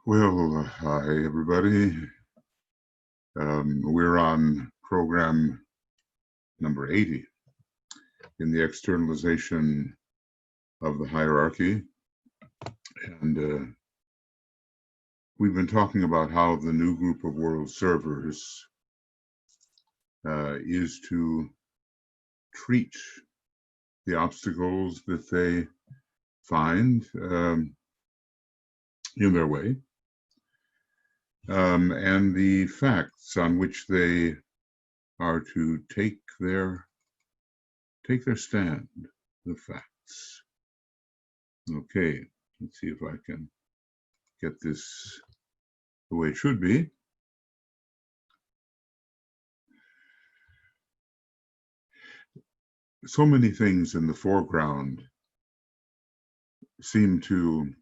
Well, hi everybody. We're on program number 80 in the externalization of the hierarchy. And we've been talking about how the new group of world servers is to treat the obstacles that they find in their way, and the facts on which they are to take their stand, the facts. Okay, let's see if I can get this the way it should be. So many things in the foreground seem to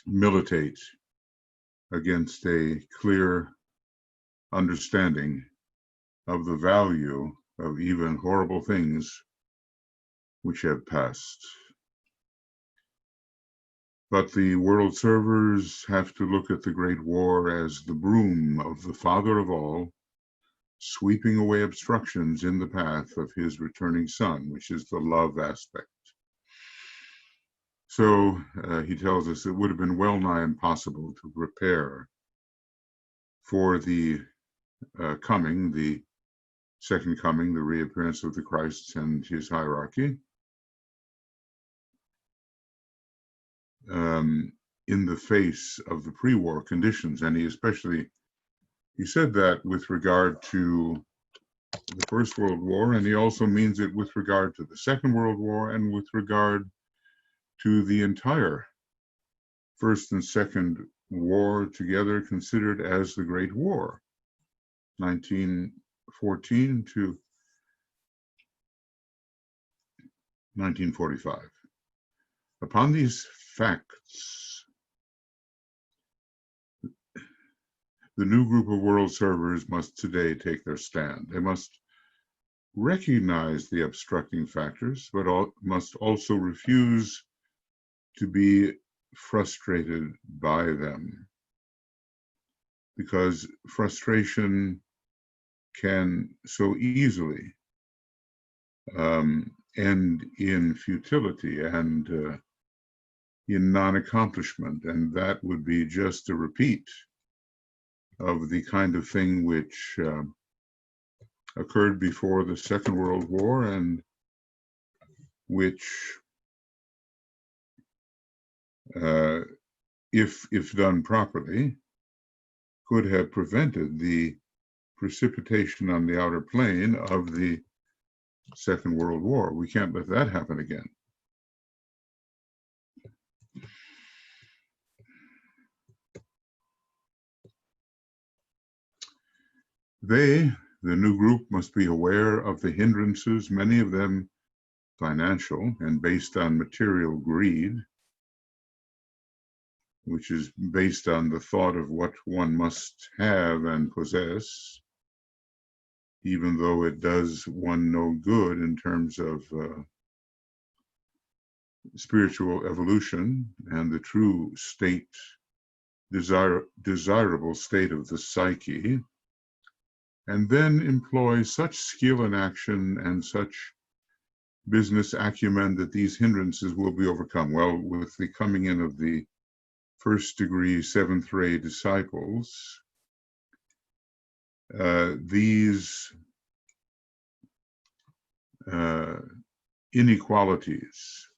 militate against a clear understanding of the value of even horrible things which have passed. But the world servers have to look at the Great War as the broom of the Father of all, sweeping away obstructions in the path of his returning Son, which is the love aspect. So he tells us it would have been well nigh impossible to prepare for the coming, the second coming, the reappearance of the Christ and his hierarchy, in the face of the pre-war conditions. And he said that with regard to the First World War, and he also means it with regard to the Second World War and with regard to the entire First and Second War together, considered as the Great War, 1914 to 1945. Upon these facts, the new group of world servers must today take their stand. They must recognize the obstructing factors, but must also refuse to be frustrated by them, because frustration can so easily end in futility and in non-accomplishment, and that would be just a repeat of the kind of thing which occurred before the Second World War, and which, if done properly, could have prevented the precipitation on the outer plane of the Second World War. We can't let that happen again. They, the new group, must be aware of the hindrances, many of them financial and based on material greed, which is based on the thought of what one must have and possess, even though it does one no good in terms of spiritual evolution and the true state, desirable state of the psyche, and then employ such skill in action and such business acumen that these hindrances will be overcome. Well, with the coming in of the first degree seventh ray disciples, these inequalities,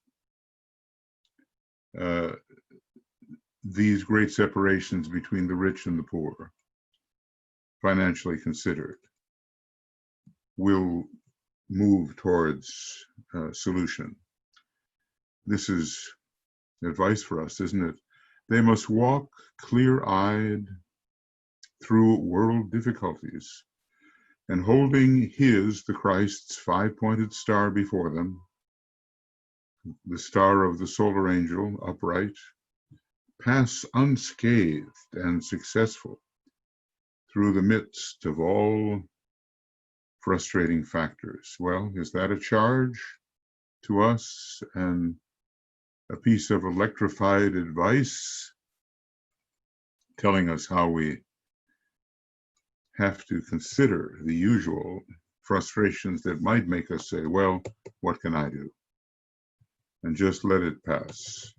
these great separations between the rich and the poor, financially considered, will move towards solution. This is advice for us, isn't it? They must walk clear-eyed through world difficulties, and holding the Christ's five-pointed star before them, the star of the solar angel, upright, pass unscathed and successful through the midst of all frustrating factors. Well, is that a charge to us and a piece of electrified advice telling us how we have to consider the usual frustrations that might make us say, well, what can I do? And just let it pass.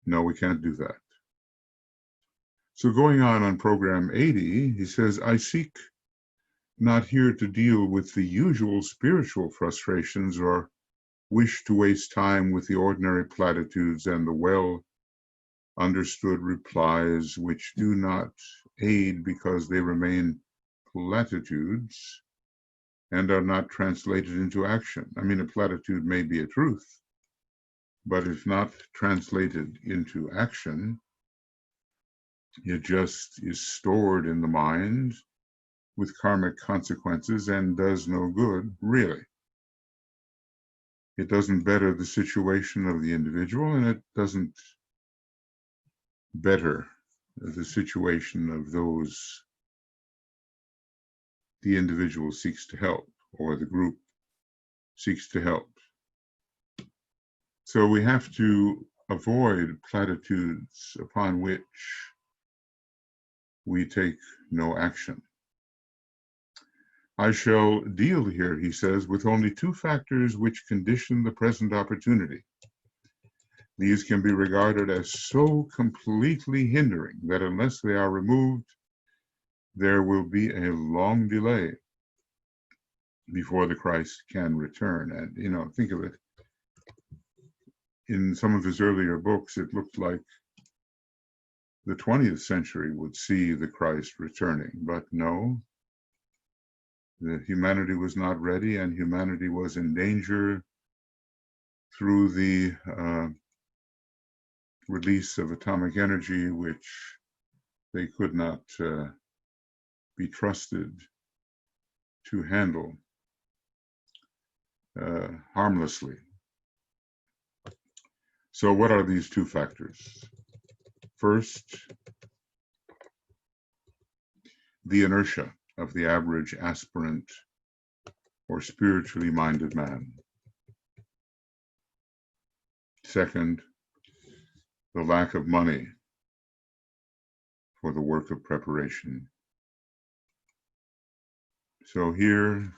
No, we can't do that. So going on program 80, he says, I seek not here to deal with the usual spiritual frustrations or wish to waste time with the ordinary platitudes and the well understood replies which do not aid because they remain platitudes and are not translated into action. I mean, a platitude may be a truth, but if not translated into action, it just is stored in the mind with karmic consequences and does no good, really. It doesn't better the situation of the individual, and it doesn't better the situation of those the individual seeks to help or the group seeks to help. So we have to avoid platitudes upon which we take no action. I shall deal here, he says, with only two factors which condition the present opportunity. These can be regarded as so completely hindering that unless they are removed, there will be a long delay before the Christ can return. And, think of it. In some of his earlier books, it looked like the 20th century would see the Christ returning, but no, humanity was not ready, and humanity was in danger through the release of atomic energy, which they could not be trusted to handle harmlessly. So what are these two factors? First, the inertia of the average aspirant or spiritually minded man. Second, the lack of money for the work of preparation. So here,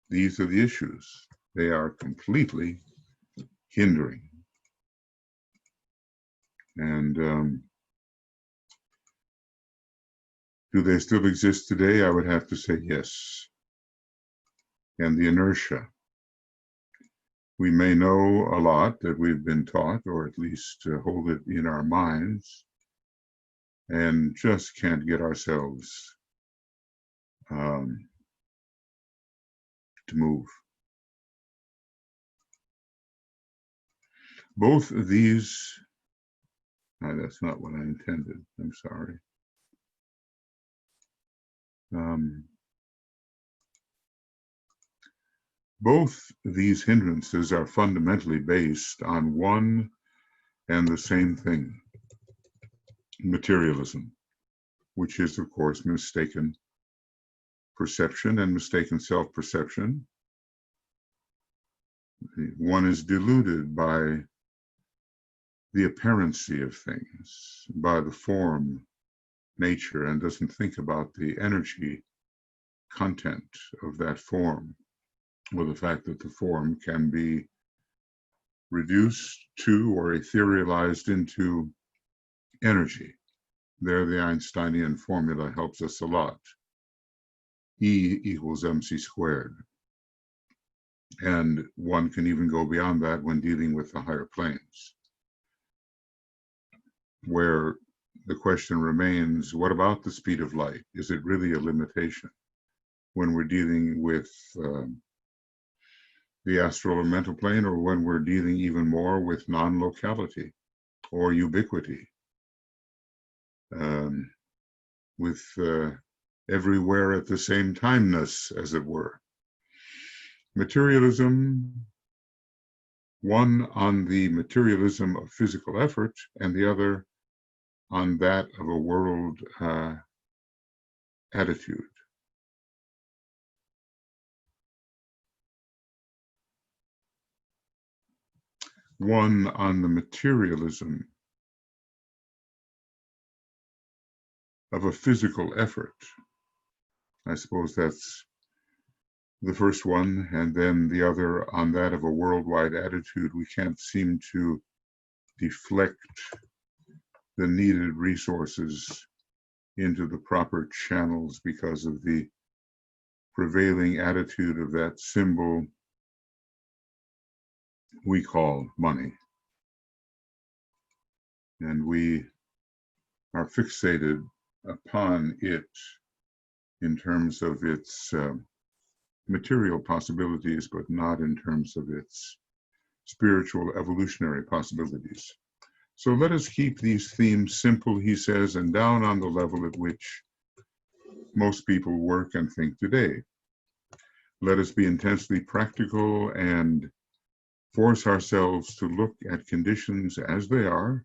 these are the issues. They are completely hindering. And do they still exist today? I would have to say yes. And the inertia. We may know a lot that we've been taught, or at least hold it in our minds, and just can't get ourselves to move. Both of these, that's not what I intended, I'm sorry. Both these hindrances are fundamentally based on one and the same thing, materialism, which is, of course, mistaken perception and mistaken self-perception. One is deluded by the apparency of things, by the form, nature, and doesn't think about the energy content of that form, or the fact that the form can be reduced to or etherealized into energy. There, the Einsteinian formula helps us a lot. E equals mc squared. And one can even go beyond that when dealing with the higher planes, where the question remains, what about the speed of light? Is it really a limitation when we're dealing with the astral or mental plane, or when we're dealing even more with non-locality or ubiquity, with everywhere at the same timeness, as it were? Materialism, one on the materialism of physical effort, and the other on that of a world attitude. one on the materialism of a physical effort. I suppose that's the first one, and then the other on that of a worldwide attitude. We can't seem to deflect the needed resources into the proper channels because of the prevailing attitude of that symbol we call money. And we are fixated upon it in terms of its material possibilities, but not in terms of its spiritual evolutionary possibilities. So let us keep these themes simple, he says, and down on the level at which most people work and think today. Let us be intensely practical and force ourselves to look at conditions as they are,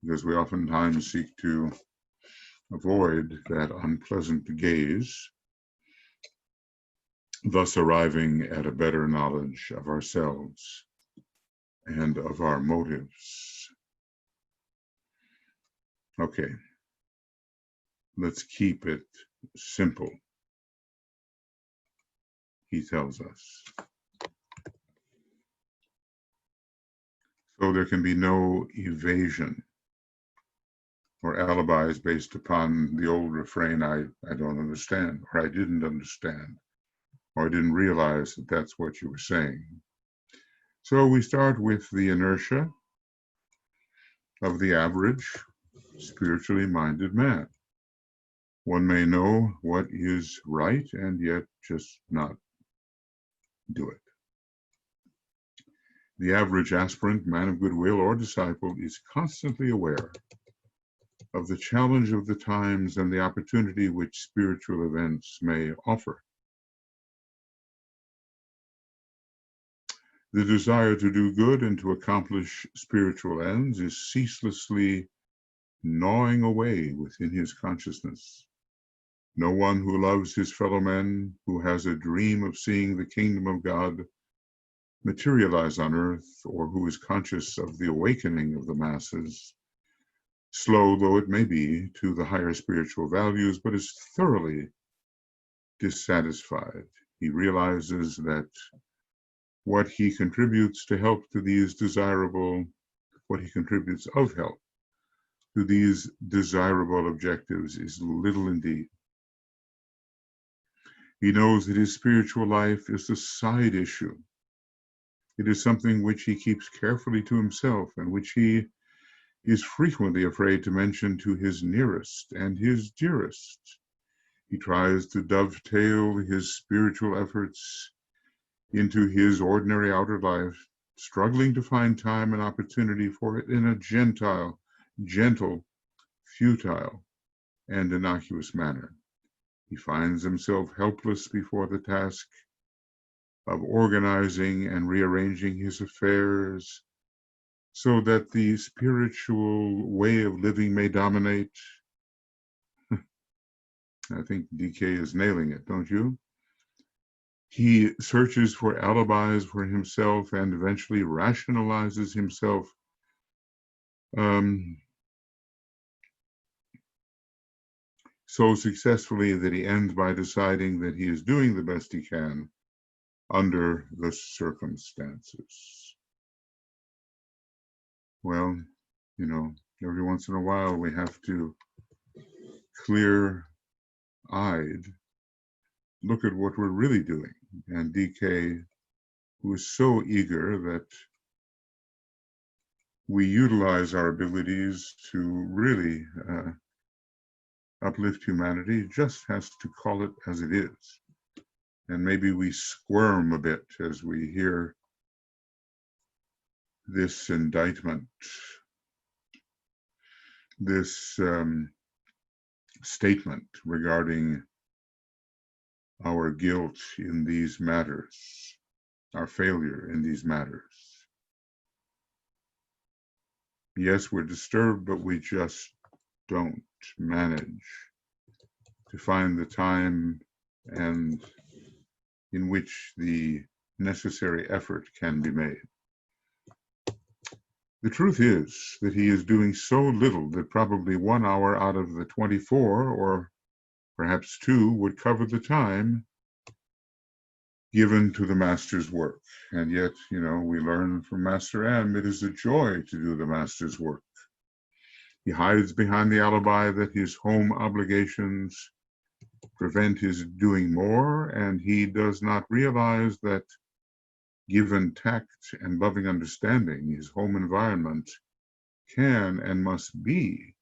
because we oftentimes seek to avoid that unpleasant gaze, thus arriving at a better knowledge of ourselves and of our motives. Okay, let's keep it simple, he tells us. So there can be no evasion or alibis based upon the old refrain, I don't understand, or I didn't understand, or I didn't realize that that's what you were saying. So we start with the inertia of the average spiritually minded man. One may know what is right and yet just not do it. The average aspirant, man of goodwill, or disciple is constantly aware of the challenge of the times and the opportunity which spiritual events may offer. The desire to do good and to accomplish spiritual ends is ceaselessly gnawing away within his consciousness. No one who loves his fellow men, who has a dream of seeing the kingdom of God materialize on earth, or who is conscious of the awakening of the masses, slow though it may be to the higher spiritual values, but is thoroughly dissatisfied. He realizes that what he contributes to help to these desirable, what he contributes of help to these desirable objectives is little indeed. He knows that his spiritual life is a side issue. It is something which he keeps carefully to himself and which he is frequently afraid to mention to his nearest and his dearest. He tries to dovetail his spiritual efforts into his ordinary outer life, struggling to find time and opportunity for it in a gentle, futile, and innocuous manner. He finds himself helpless before the task of organizing and rearranging his affairs so that the spiritual way of living may dominate. I think DK is nailing it, don't you? He searches for alibis for himself and eventually rationalizes himself so successfully that he ends by deciding that he is doing the best he can under the circumstances. Well, you know, every once in a while we have to clear-eyed look at what we're really doing. And DK, who is so eager that we utilize our abilities to really uplift humanity, just has to call it as it is. And maybe we squirm a bit as we hear this indictment, this statement regarding our guilt in these matters, our failure in these matters. Yes, we're disturbed, but we just don't manage to find the time and in which the necessary effort can be made. The truth is that he is doing so little that probably 1 hour out of the 24, or perhaps 2, would cover the time given to the master's work. And yet, we learn from Master M, it is a joy to do the master's work. He hides behind the alibi that his home obligations prevent his doing more, and he does not realize that given tact and loving understanding, his home environment can and must be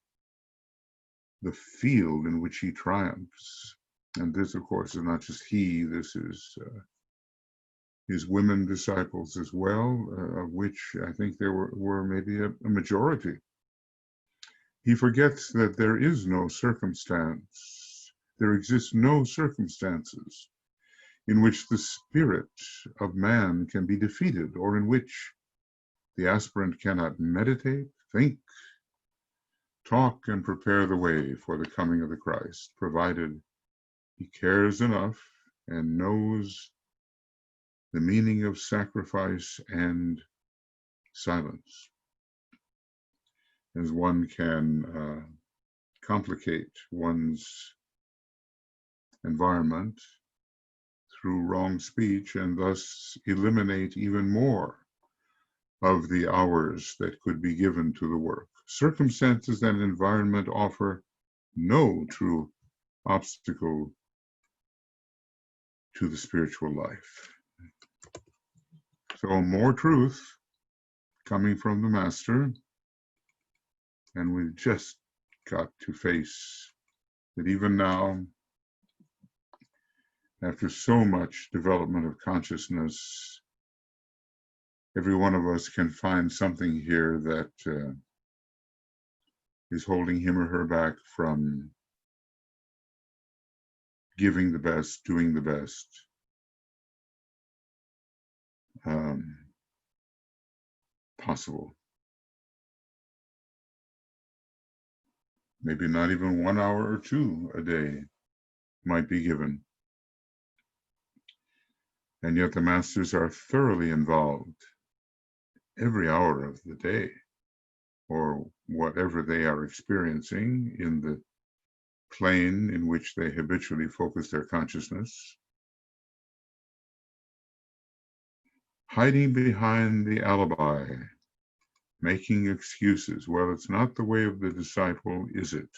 the field in which he triumphs. And this, of course, is not just he, this is his women disciples as well, of which I think there were maybe a majority. He forgets that there is no circumstance, there exists no circumstances in which the spirit of man can be defeated, or in which the aspirant cannot meditate, think, talk, and prepare the way for the coming of the Christ, provided he cares enough and knows the meaning of sacrifice and silence, as one can complicate one's environment through wrong speech and thus eliminate even more of the hours that could be given to the work. Circumstances and environment offer no true obstacle to the spiritual life. So more truth coming from the master, and we've just got to face that even now, after so much development of consciousness, every one of us can find something here that is holding him or her back from giving the best, doing the best, possible. Maybe not even 1 hour or 2 a day might be given. And yet the masters are thoroughly involved every hour of the day, or whatever they are experiencing in the plane in which they habitually focus their consciousness. Hiding behind the alibi, making excuses. Well, it's not the way of the disciple, is it,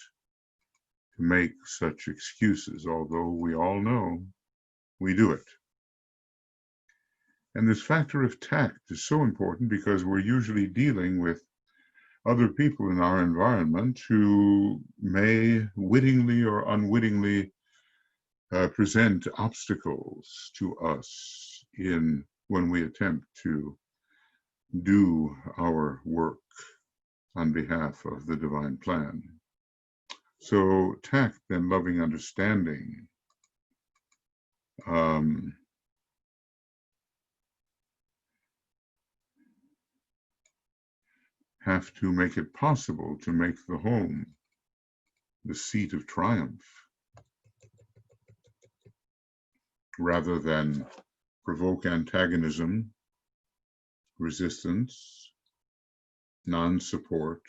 to make such excuses, although we all know we do it. And this factor of tact is so important because we're usually dealing with other people in our environment who may wittingly or unwittingly present obstacles to us when we attempt to do our work on behalf of the divine plan. So tact and loving understanding have to make it possible to make the home the seat of triumph, rather than provoke antagonism, resistance, non-support.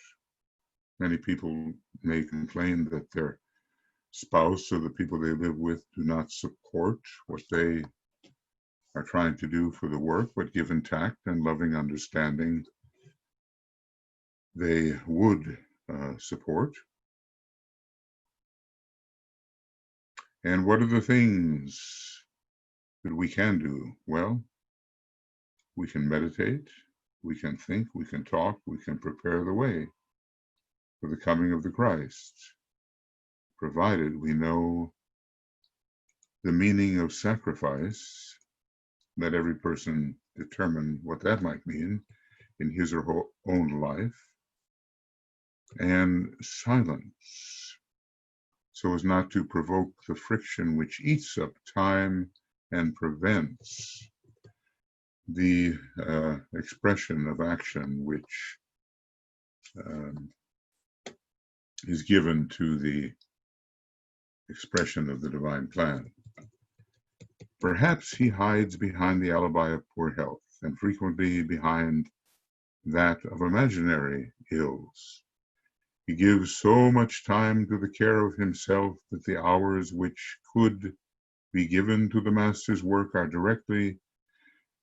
Many people may complain that their spouse or the people they live with do not support what they are trying to do for the work, but given tact and loving understanding, they would support. And what are the things that we can do? Well, we can meditate, we can think, we can talk, we can prepare the way for the coming of the Christ, provided we know the meaning of sacrifice. Let every person determine what that might mean in his or her own life, and silence, so as not to provoke the friction which eats up time and prevents the expression of action which is given to the expression of the divine plan. Perhaps he hides behind the alibi of poor health, and frequently behind that of imaginary ills. He gives so much time to the care of himself that the hours which could be given to the master's work are directly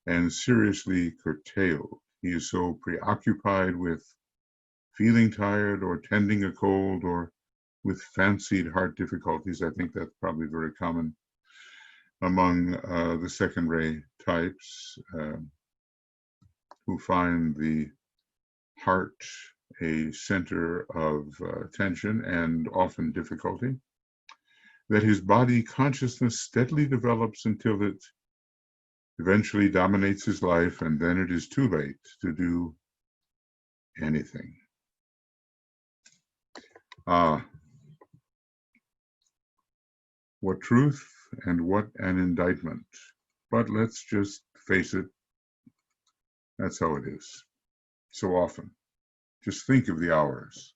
and seriously curtailed. He is so preoccupied with feeling tired or tending a cold or with fancied heart difficulties. I think that's probably very common among the second ray types who find the heart a center of tension and often difficulty, that his body consciousness steadily develops until it eventually dominates his life, and then it is too late to do anything. What truth and what an indictment. But let's just face it, that's how it is. So often. Just think of the hours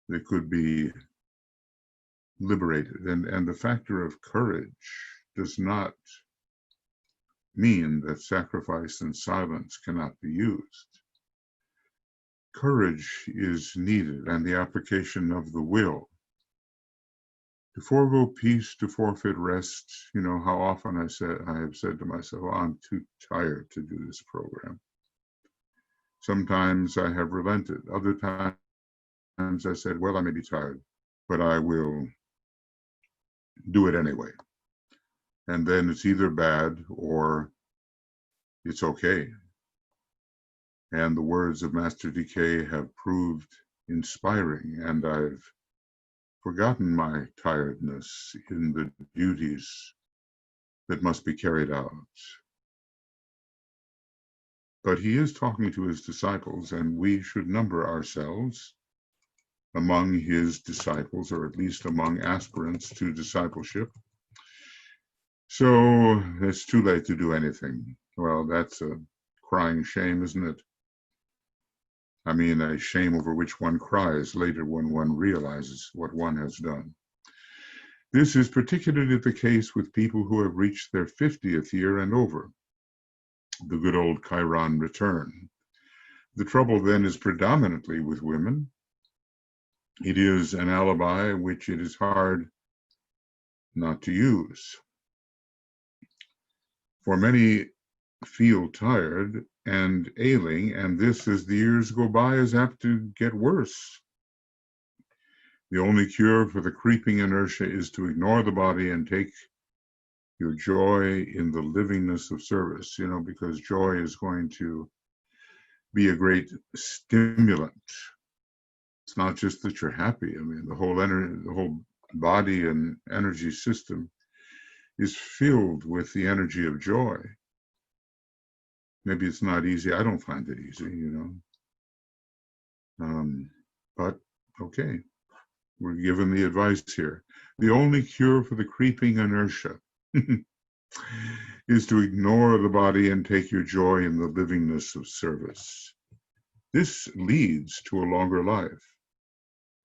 that could be liberated. And the factor of courage does not mean that sacrifice and silence cannot be used. Courage is needed, and the application of the will. To forego peace, to forfeit rest. You know how often I have said to myself, oh, I'm too tired to do this program. Sometimes I have relented. Other times I said, well, I may be tired, but I will do it anyway. And then it's either bad or it's okay. And the words of Master DK have proved inspiring, and I've forgotten my tiredness in the duties that must be carried out. But he is talking to his disciples, and we should number ourselves among his disciples, or at least among aspirants to discipleship. So it's too late to do anything. Well, that's a crying shame, isn't it? I mean, a shame over which one cries later when one realizes what one has done. This is particularly the case with people who have reached their 50th year and over, the good old Chiron return. The trouble then is predominantly with women. It is an alibi which it is hard not to use. For many feel tired and ailing, and this, as the years go by, is apt to get worse. The only cure for the creeping inertia is to ignore the body and take your joy in the livingness of service, because joy is going to be a great stimulant. It's not just that you're happy. I mean, the whole body and energy system is filled with the energy of joy. Maybe it's not easy. I don't find it easy, but okay, we're given the advice here. The only cure for the creeping inertia is to ignore the body and take your joy in the livingness of service. This leads to a longer life.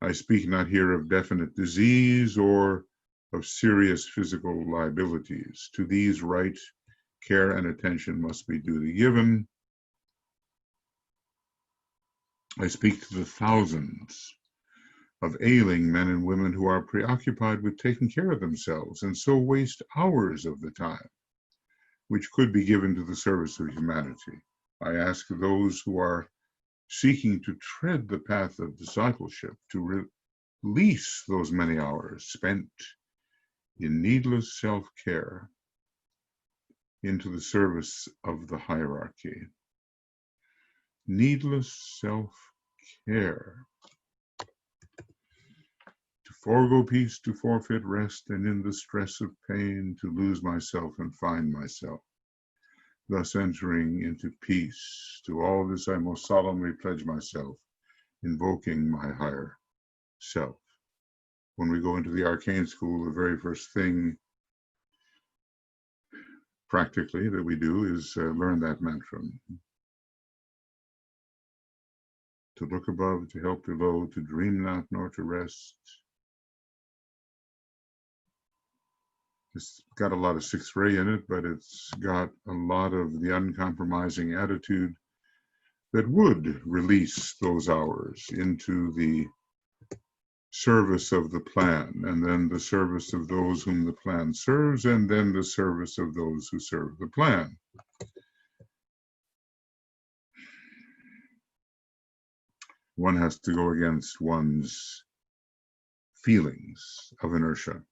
I speak not here of definite disease or of serious physical liabilities. To these, right care and attention must be duly given. I speak to the thousands of ailing men and women who are preoccupied with taking care of themselves and so waste hours of the time which could be given to the service of humanity. I ask those who are seeking to tread the path of discipleship to release those many hours spent in needless self-care into the service of the hierarchy. Needless self-care. To forego peace, to forfeit rest, and in the stress of pain to lose myself and find myself, thus entering into peace. To all this I most solemnly pledge myself, invoking my higher self. When we go into the arcane school, the very first thing practically that we do is learn that mantra. To look above, to help below, to dream not nor to rest. It's got a lot of sixth ray in it, but it's got a lot of the uncompromising attitude that would release those hours into the service of the plan, and then the service of those whom the plan serves, and then the service of those who serve the plan. One has to go against one's feelings of inertia.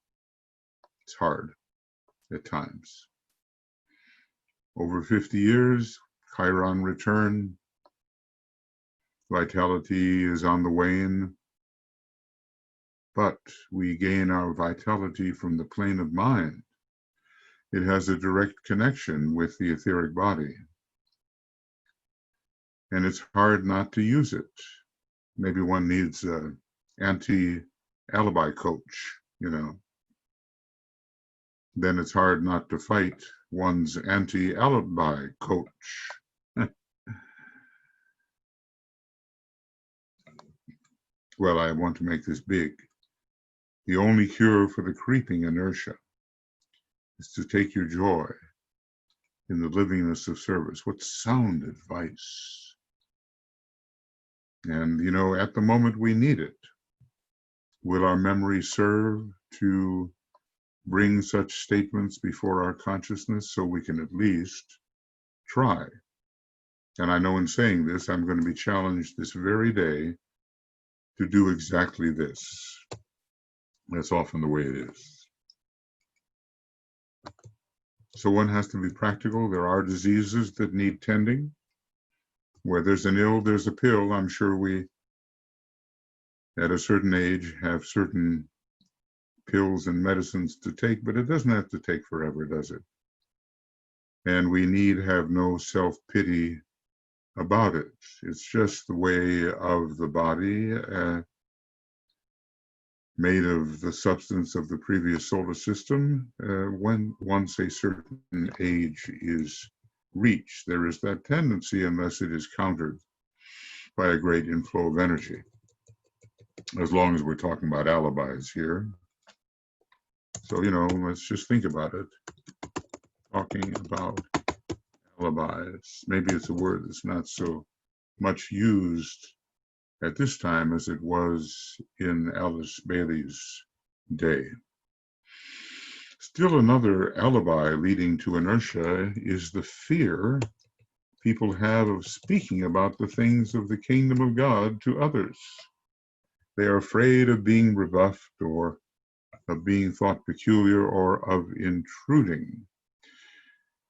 It's hard at times. Over 50 years, Chiron return, vitality is on the wane, but we gain our vitality from the plane of mind. It has a direct connection with the etheric body, and it's hard not to use it. Maybe one needs an anti-alibi coach, Then it's hard not to fight one's anti-alibi coach. Well, I want to make this big. The only cure for the creeping inertia is to take your joy in the livingness of service. What sound advice. And, at the moment we need it. Will our memory serve to bring such statements before our consciousness so we can at least try? And I know in saying this, I'm going to be challenged this very day to do exactly this. That's often the way it is. So one has to be practical. There are diseases that need tending. Where there's an ill, there's a pill. I'm sure we, at a certain age, have certain pills and medicines to take, but it doesn't have to take forever, does it? And we need have no self-pity about it. It's just the way of the body, made of the substance of the previous solar system. When once a certain age is reached, there is that tendency, unless it is countered by a great inflow of energy. As long as we're talking about alibis here. So, let's just think about it. Talking about alibis. Maybe it's a word that's not so much used at this time as it was in Alice Bailey's day. Still another alibi leading to inertia is the fear people have of speaking about the things of the kingdom of God to others. They are afraid of being rebuffed or of being thought peculiar or of intruding.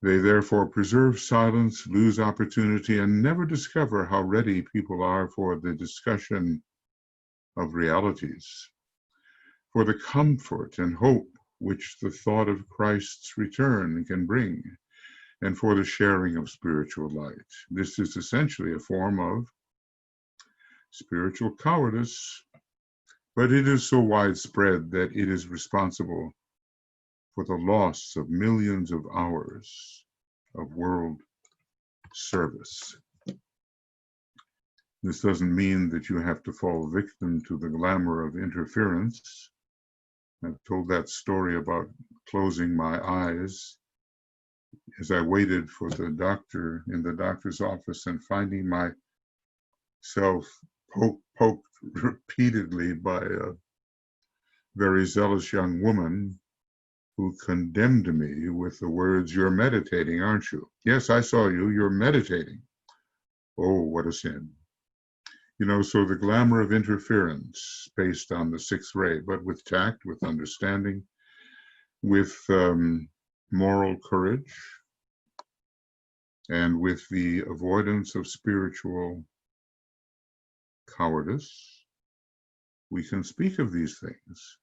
They therefore preserve silence, lose opportunity, and never discover how ready people are for the discussion of realities, for the comfort and hope which the thought of Christ's return can bring, and for the sharing of spiritual light. This is essentially a form of spiritual cowardice, but it is so widespread that it is responsible for the loss of millions of hours of world service. This doesn't mean that you have to fall victim to the glamour of interference. I've told that story about closing my eyes as I waited for the doctor in the doctor's office and finding myself poked repeatedly by a very zealous young woman who condemned me with the words, "You're meditating, aren't you?" "Yes, I saw you. You're meditating." Oh, what a sin. So the glamour of interference based on the sixth ray, but with tact, with understanding, with moral courage, and with the avoidance of spiritual cowardice, we can speak of these things.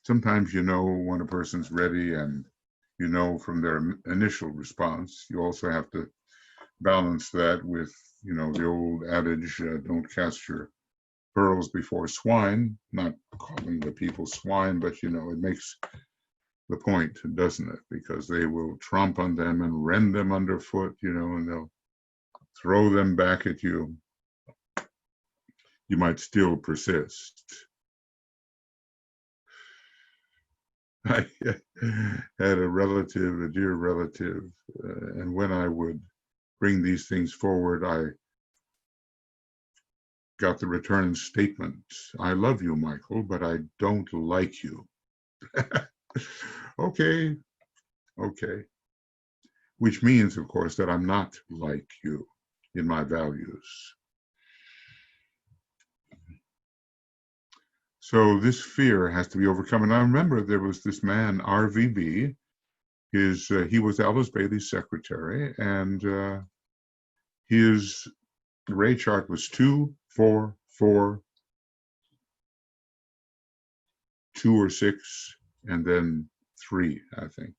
Sometimes when a person's ready, and from their initial response. You also have to balance that with, the old adage, don't cast your pearls before swine, not calling the people swine, but, it makes the point, doesn't it? Because they will tromp on them and rend them underfoot, and they'll throw them back at you. You might still persist. I had a dear relative, and when I would bring these things forward. I got the return statement. I love you, Michael, but I don't like you. Okay. Which means, of course, that I'm not like you in my values. So this fear has to be overcome. And I remember there was this man, RVB. He was Alice Bailey's secretary, and his ray chart was 2, 4, 4, 2 or 6, and then 3, I think.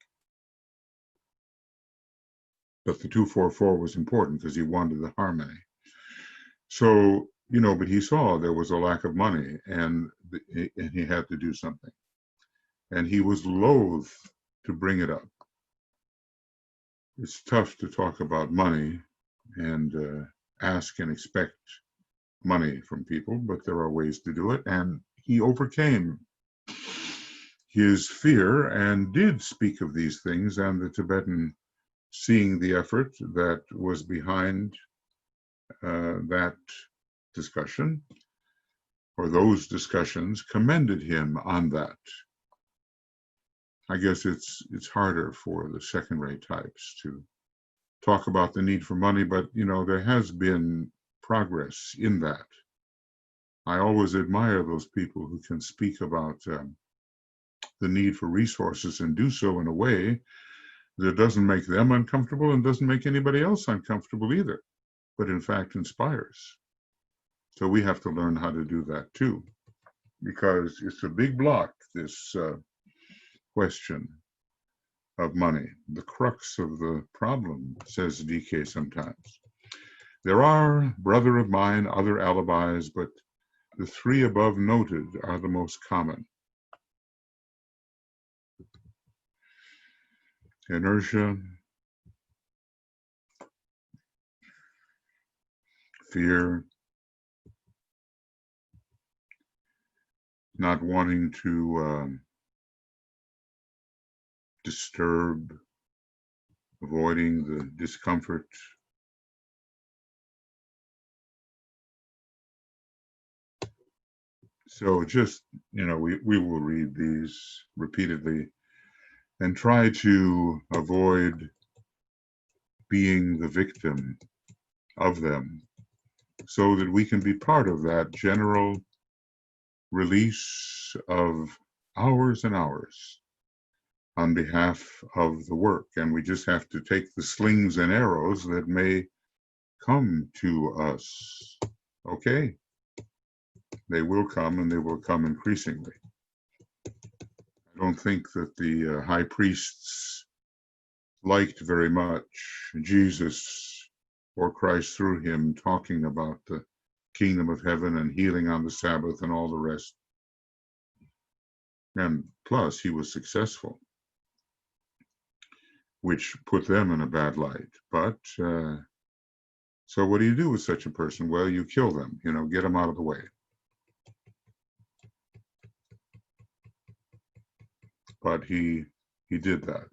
But the 2, 4, 4 was important because he wanted the harmony. So, but he saw there was a lack of money, and he had to do something. And he was loath to bring it up. It's tough to talk about money and ask and expect money from people, but there are ways to do it. And he overcame his fear and did speak of these things, and the Tibetan, seeing the effort that was behind that discussion, or those discussions, commended him on that. I guess it's harder for the second-rate types to talk about the need for money, but there has been progress in that. I always admire those people who can speak about the need for resources and do so in a way that doesn't make them uncomfortable and doesn't make anybody else uncomfortable either, but in fact inspires. So we have to learn how to do that too, because it's a big block, this question of money, the crux of the problem, says DK sometimes. There are, brother of mine, other alibis, but the 3 above noted are the most common. Inertia, fear, not wanting to disturb, avoiding the discomfort. So just, we will read these repeatedly and try to avoid being the victim of them so that we can be part of that general release of hours and hours on behalf of the work. And we just have to take the slings and arrows that may come to us. Okay? They will come, and they will come increasingly. I don't think that the high priests liked very much Jesus or Christ through him talking about the kingdom of heaven and healing on the Sabbath and all the rest. And plus, he was successful, which put them in a bad light. But so what do you do with such a person? Well, you kill them, get them out of the way. But he did that.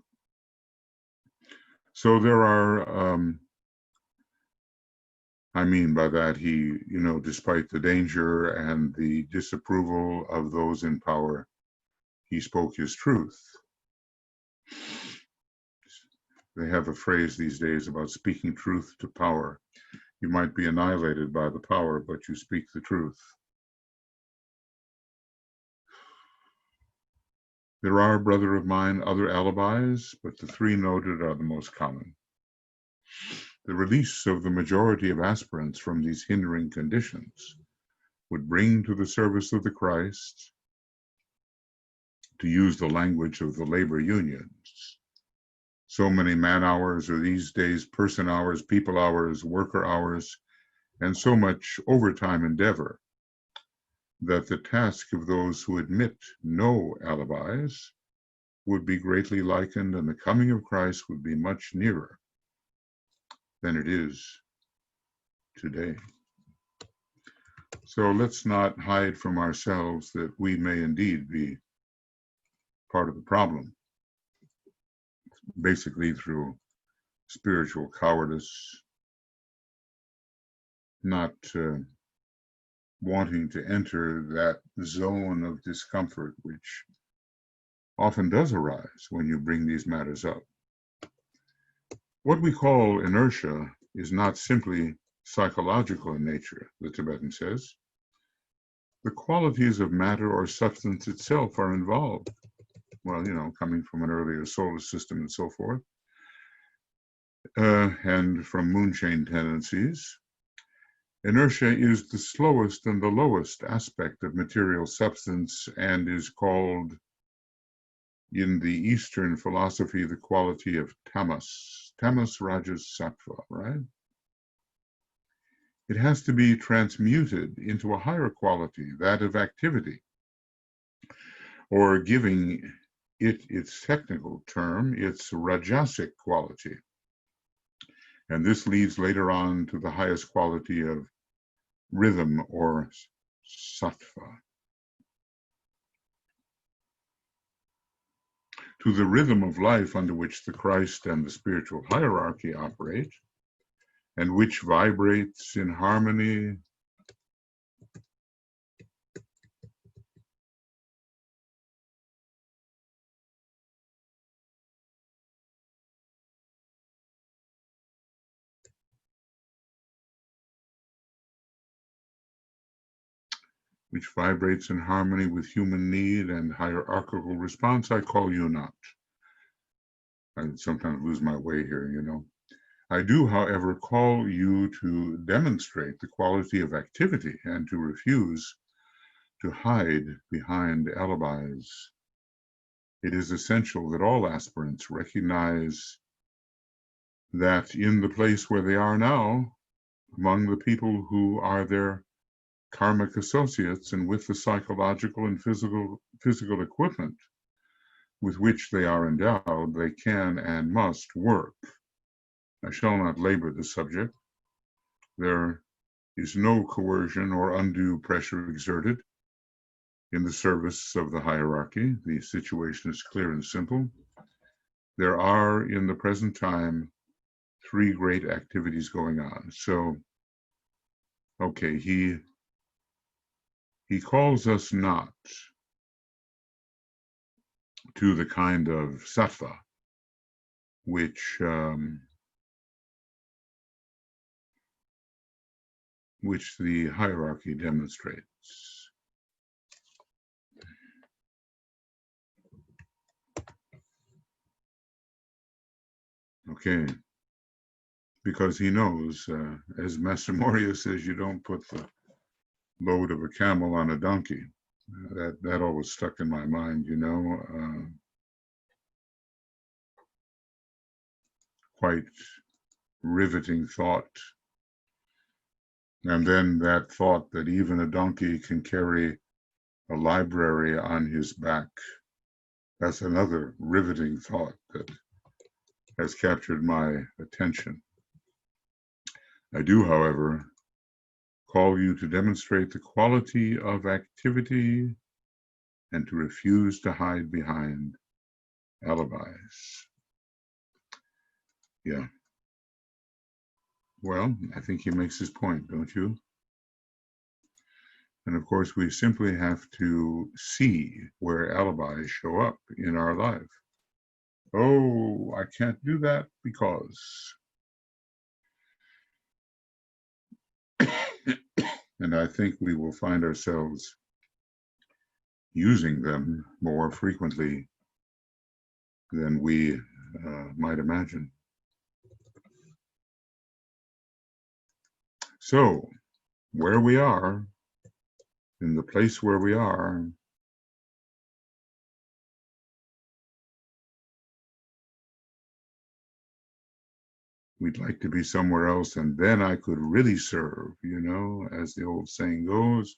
So there are, I mean by that, he, despite the danger and the disapproval of those in power, he spoke his truth. They have a phrase these days about speaking truth to power. You might be annihilated by the power, but you speak the truth. There are, brother of mine, other alibis, but the 3 noted are the most common. The release of the majority of aspirants from these hindering conditions would bring to the service of the Christ, to use the language of the labor unions, so many man hours, or these days person hours, people hours, worker hours, and so much overtime endeavor, that the task of those who admit no alibis would be greatly likened, and the coming of Christ would be much nearer than it is today. So let's not hide from ourselves that we may indeed be part of the problem, basically through spiritual cowardice, not wanting to enter that zone of discomfort, which often does arise when you bring these matters up. What we call inertia is not simply psychological in nature, the Tibetan says. The qualities of matter or substance itself are involved. Well, coming from an earlier solar system and so forth, and from moon chain tendencies. Inertia is the slowest and the lowest aspect of material substance and is called, in the Eastern philosophy, the quality of tamas. Tamas, rajas, sattva, right? It has to be transmuted into a higher quality, that of activity, or giving it its technical term, its rajasic quality. And this leads later on to the highest quality of rhythm or sattva. To the rhythm of life under which the Christ and the spiritual hierarchy operate, and which vibrates in harmony with human need and hierarchical response, I call you not. I sometimes lose my way here, I do, however, call you to demonstrate the quality of activity and to refuse to hide behind alibis. It is essential that all aspirants recognize that in the place where they are now, among the people who are their karmic associates and with the psychological and physical equipment with which they are endowed, they can and must work. I shall not labor the subject. There is no coercion or undue pressure exerted in the service of the hierarchy. The situation is clear and simple. There are, in the present time, 3 great activities going on. So, okay, he calls us not to the kind of sattva which the hierarchy demonstrates. Okay, because he knows, as Master Moria says, you don't put the load of a camel on a donkey. That always stuck in my mind, quite riveting thought. And then that thought that even a donkey can carry a library on his back. That's another riveting thought that has captured my attention. I do, however, call you to demonstrate the quality of activity and to refuse to hide behind alibis. Yeah. Well, I think he makes his point, don't you? And of course, we simply have to see where alibis show up in our life. Oh, I can't do that because. And I think we will find ourselves using them more frequently than we might imagine. So, where we are, in the place where we are, we'd like to be somewhere else, and then I could really serve, as the old saying goes.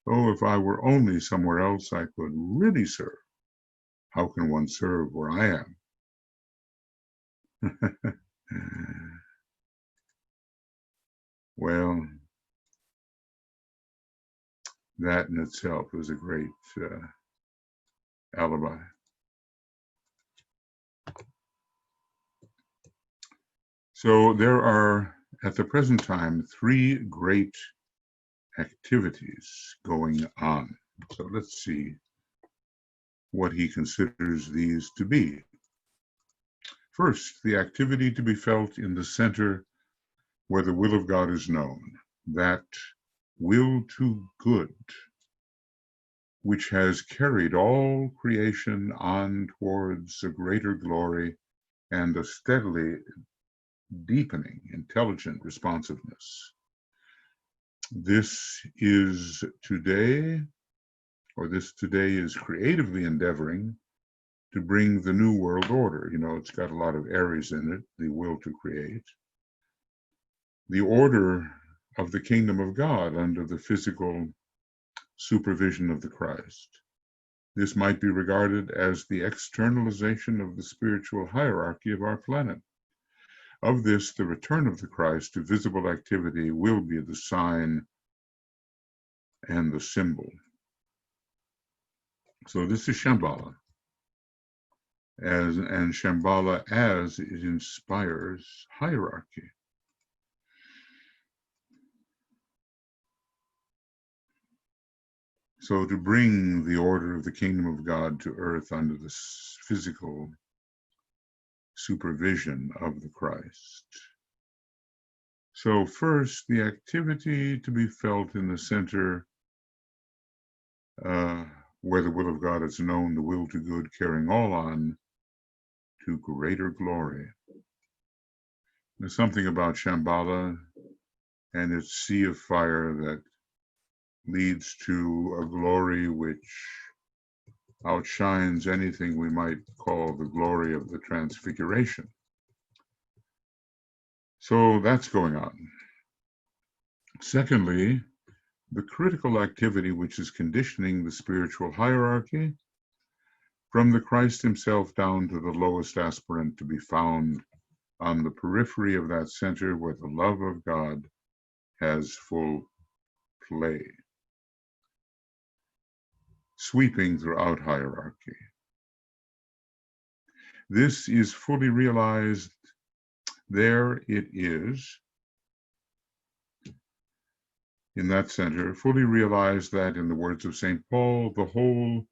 Oh, if I were only somewhere else, I could really serve. How can one serve where I am? Well, that in itself is a great alibi. So there are at the present time, three great activities going on. So let's see what he considers these to be. First, the activity to be felt in the center where the will of God is known, that will to good, which has carried all creation on towards a greater glory and a steadily deepening intelligent responsiveness. This today is creatively endeavoring to bring the new world order. You know, it's got a lot of Aries in it, the will to create. The order of the kingdom of God under the physical supervision of the Christ. This might be regarded as the externalization of the spiritual hierarchy of our planet. Of this, the return of the Christ to visible activity will be the sign and the symbol. So this is Shambhala. And Shambhala as it inspires hierarchy. So to bring the order of the kingdom of God to earth under the physical supervision of the Christ. So first, the activity to be felt in the center where the will of God is known, the will to good, carrying all on to greater glory. There's something about Shambhala and its sea of fire that leads to a glory which outshines anything we might call the glory of the transfiguration. So that's going on. Secondly, the critical activity which is conditioning the spiritual hierarchy from the Christ himself down to the lowest aspirant to be found on the periphery of that center where the love of God has full play, sweeping throughout hierarchy. This is fully realized. There it is, in that center, fully realized that, in the words of St. Paul, the whole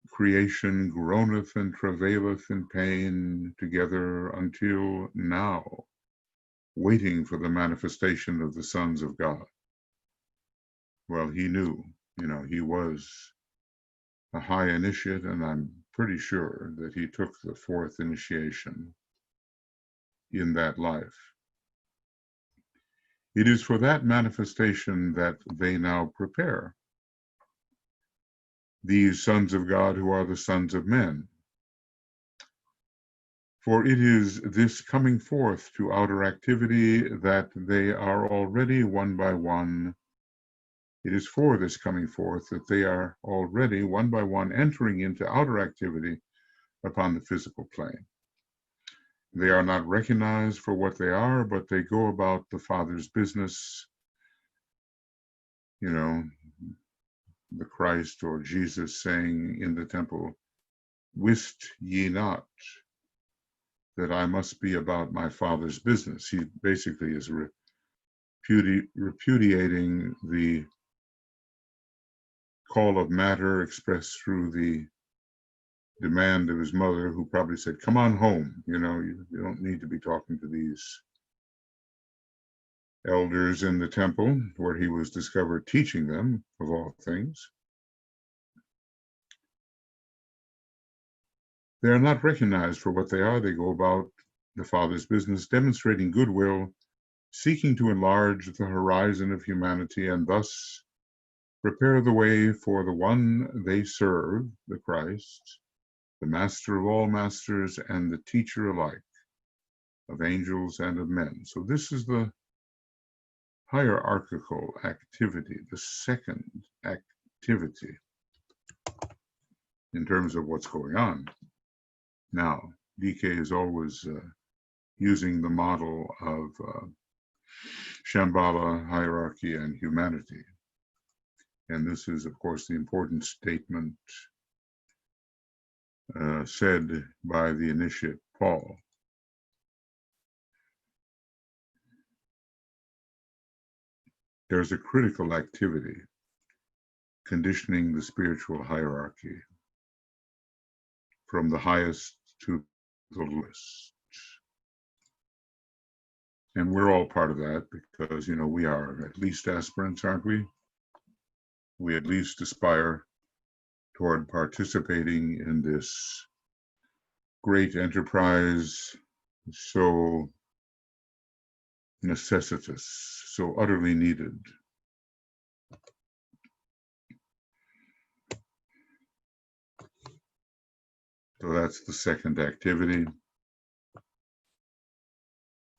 creation groaneth and travaileth in pain together until now, waiting for the manifestation of the sons of God. Well, he knew, he was a high initiate, and I'm pretty sure that he took the fourth initiation in that life. It is for that manifestation that they now prepare. These sons of God who are the sons of men. For it is this coming forth to outer activity that they are already one by one. It is for this coming forth that they are already one by one entering into outer activity upon the physical plane. They are not recognized for what they are, but they go about the Father's business. The Christ or Jesus saying in the temple, "Wist ye not that I must be about my Father's business?" He basically is repudiating the call of matter expressed through the demand of his mother, who probably said, "Come on home. You don't need to be talking to these elders in the temple," where he was discovered teaching them, of all things. They are not recognized for what they are. They go about the Father's business, demonstrating goodwill, seeking to enlarge the horizon of humanity, and thus prepare the way for the one they serve, the Christ, the master of all masters and the teacher alike of angels and of men. So this is the hierarchical activity, the second activity in terms of what's going on. Now, DK is always using the model of Shambhala, hierarchy, and humanity. And this is, of course, the important statement said by the initiate Paul. there's a critical activity conditioning the spiritual hierarchy from the highest to the lowest. And we're all part of that because, we are at least aspirants, aren't we? We at least aspire toward participating in this great enterprise, so necessitous, so utterly needed. So that's the second activity.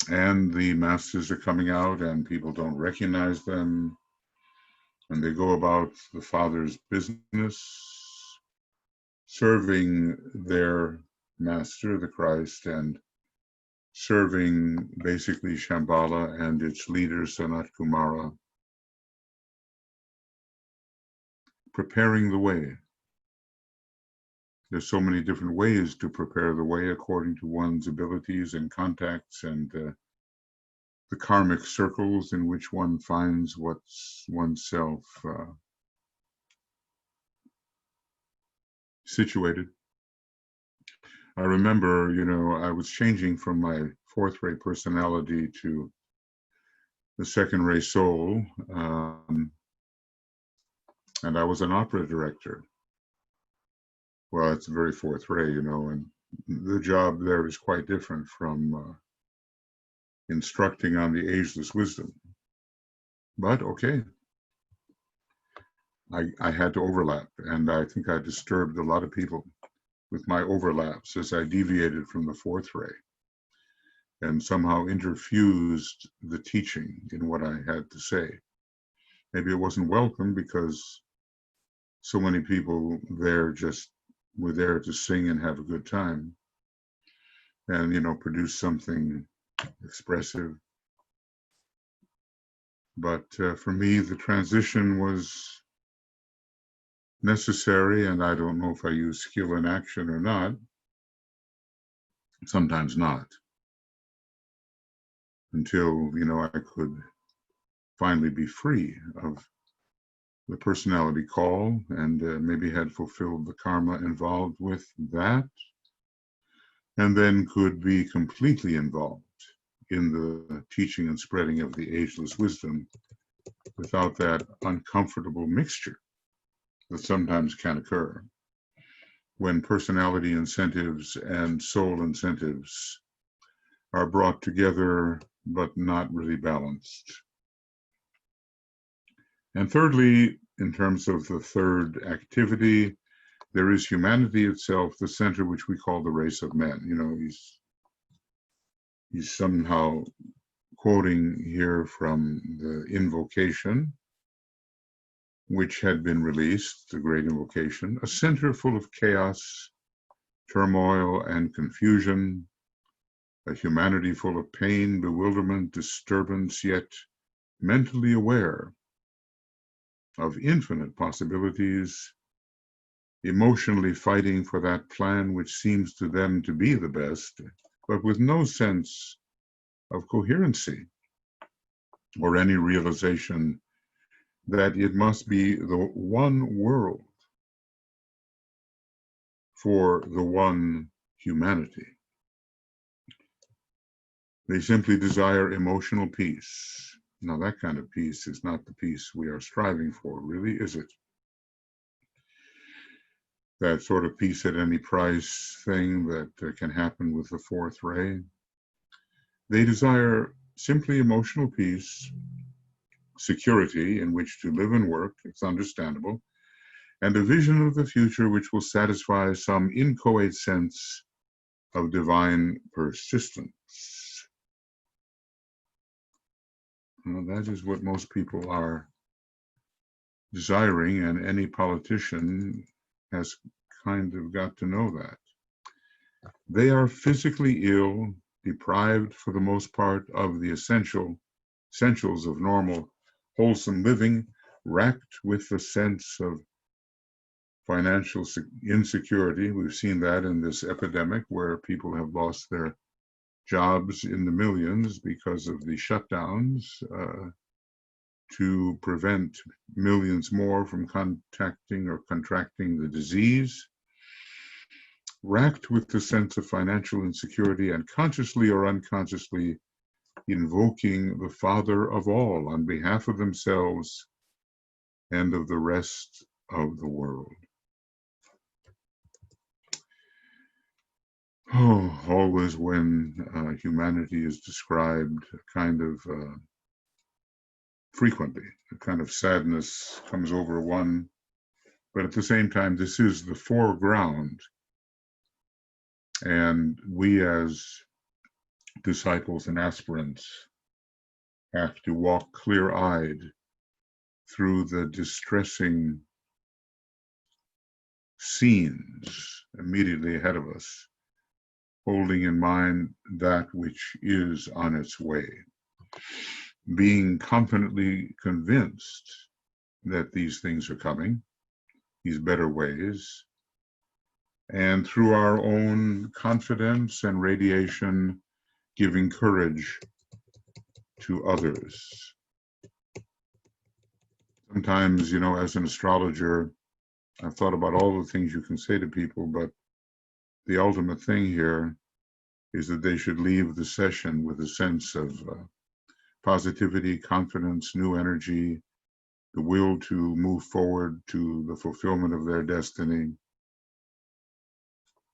And the masters are coming out and people don't recognize them. And they go about the Father's business, serving their master, the Christ, and serving basically Shambhala and its leader, Sanat Kumara, preparing the way. There's so many different ways to prepare the way according to one's abilities and contacts and the karmic circles in which one finds what's oneself situated. I remember, I was changing from my fourth ray personality to the second ray soul, and I was an opera director. Well, it's very fourth ray, and the job there is quite different from instructing on the ageless wisdom. But okay, I had to overlap, and I think I disturbed a lot of people with my overlaps as I deviated from the fourth ray and somehow interfused the teaching in what I had to say. Maybe it wasn't welcome because so many people there just were there to sing and have a good time and, produce something expressive. But for me, the transition was necessary, and I don't know if I use skill in action or not. Sometimes not. Until, I could finally be free of the personality call and maybe had fulfilled the karma involved with that, and then could be completely involved in the teaching and spreading of the ageless wisdom without that uncomfortable mixture that sometimes can occur when personality incentives and soul incentives are brought together but not really balanced. And thirdly, in terms of the third activity, there is humanity itself, the center which we call the race of men. He's somehow quoting here from the invocation, which had been released, the great invocation, a center full of chaos, turmoil, and confusion, a humanity full of pain, bewilderment, disturbance, yet mentally aware of infinite possibilities, emotionally fighting for that plan which seems to them to be the best, but with no sense of coherency or any realization that it must be the one world for the one humanity. They simply desire emotional peace. Now, that kind of peace is not the peace we are striving for, really, is it? That sort of peace at any price thing that can happen with the fourth ray. They desire simply emotional peace, security in which to live and work, it's understandable, and a vision of the future which will satisfy some inchoate sense of divine persistence. Well, that is what most people are desiring, and any politician has kind of got to know that. They are physically ill, deprived for the most part of the essentials of normal, wholesome living, racked with the sense of financial insecurity. We've seen that in this epidemic where people have lost their jobs in the millions because of the shutdowns, to prevent millions more from contacting or contracting the disease, racked with the sense of financial insecurity and consciously or unconsciously invoking the Father of all on behalf of themselves and of the rest of the world. Oh, always when humanity is described, frequently, a kind of sadness comes over one, but at the same time, this is the foreground. And we as disciples and aspirants have to walk clear-eyed through the distressing scenes immediately ahead of us, holding in mind that which is on its way, being confidently convinced that these things are coming, these better ways, and through our own confidence and radiation, giving courage to others. Sometimes, as an astrologer, I've thought about all the things you can say to people, but the ultimate thing here is that they should leave the session with a sense of positivity, confidence, new energy, the will to move forward to the fulfillment of their destiny.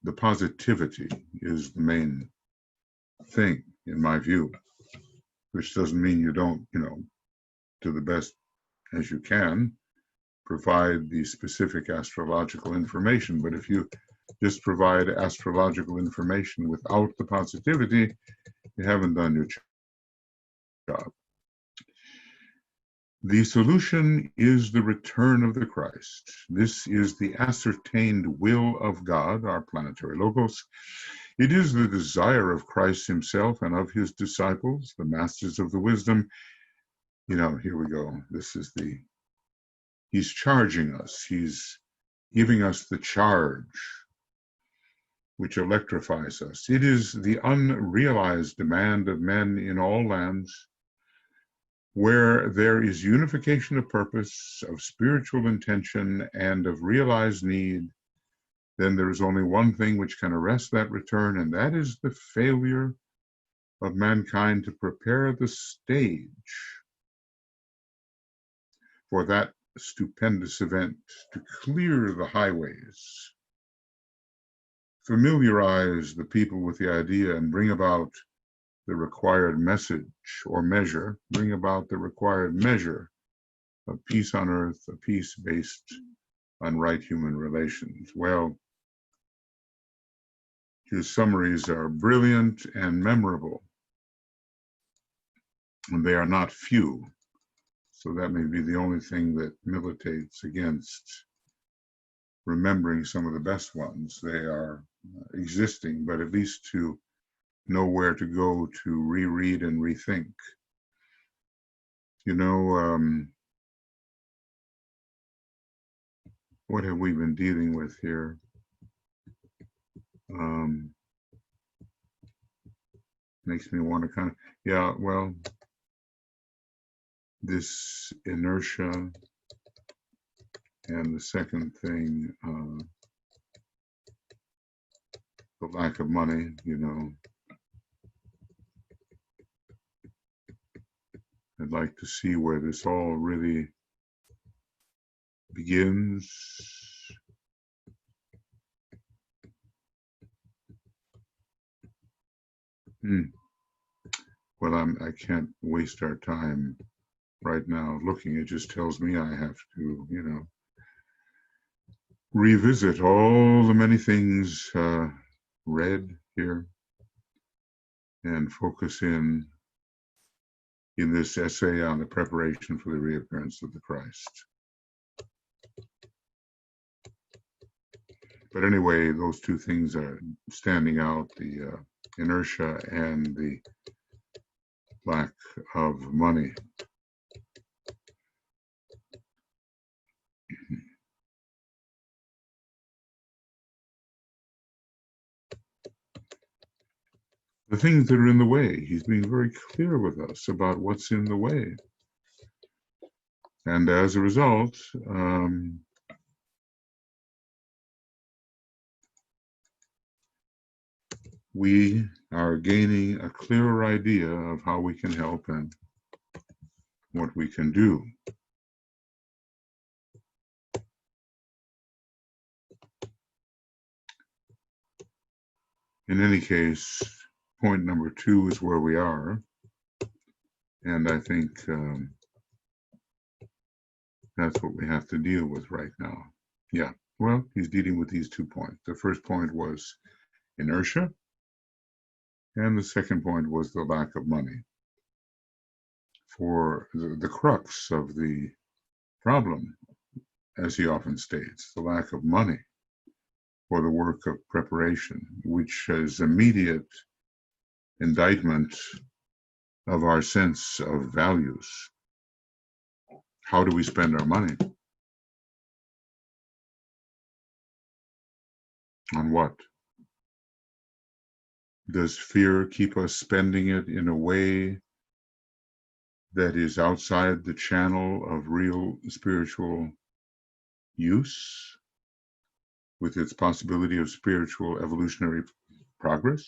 The positivity is the main thing, in my view, which doesn't mean you don't, do the best as you can, provide the specific astrological information. But if you just provide astrological information without the positivity, you haven't done your job. The solution is the return of the Christ. This is the ascertained will of God, our planetary logos. It is the desire of Christ himself and of his disciples, the masters of the wisdom. Here we go. He's charging us. He's giving us the charge, which electrifies us. It is the unrealized demand of men in all lands, where there is unification of purpose, of spiritual intention, and of realized need. Then there is only one thing which can arrest that return, and that is the failure of mankind to prepare the stage for that stupendous event, to clear the highways, familiarize the people with the idea, and bring about the required message or measure, bring about the required measure of peace on earth, a peace based on right human relations. Well, his summaries are brilliant and memorable, and they are not few. So that may be the only thing that militates against remembering some of the best ones. They are existing, but at least to know where to go to reread and rethink. What have we been dealing with here? Makes me want to this inertia, and the second thing, the lack of money, I'd like to see where this all really begins. Well, I can't waste our time right now looking. It just tells me I have to, revisit all the many things read here and focus in this essay on the preparation for the reappearance of the Christ. But anyway, those two things are standing out, the inertia and the lack of money. The things that are in the way, he's being very clear with us about what's in the way. And as a result, we are gaining a clearer idea of how we can help and what we can do. In any case, point number 2 is where we are. And I think that's what we have to deal with right now. Yeah, well, he's dealing with these 2 points. The first point was inertia, and the second point was the lack of money. For the crux of the problem, as he often states, the lack of money for the work of preparation, which is immediate indictment of our sense of values. How do we spend our money? On what? Does fear keep us spending it in a way that is outside the channel of real spiritual use, with its possibility of spiritual evolutionary progress?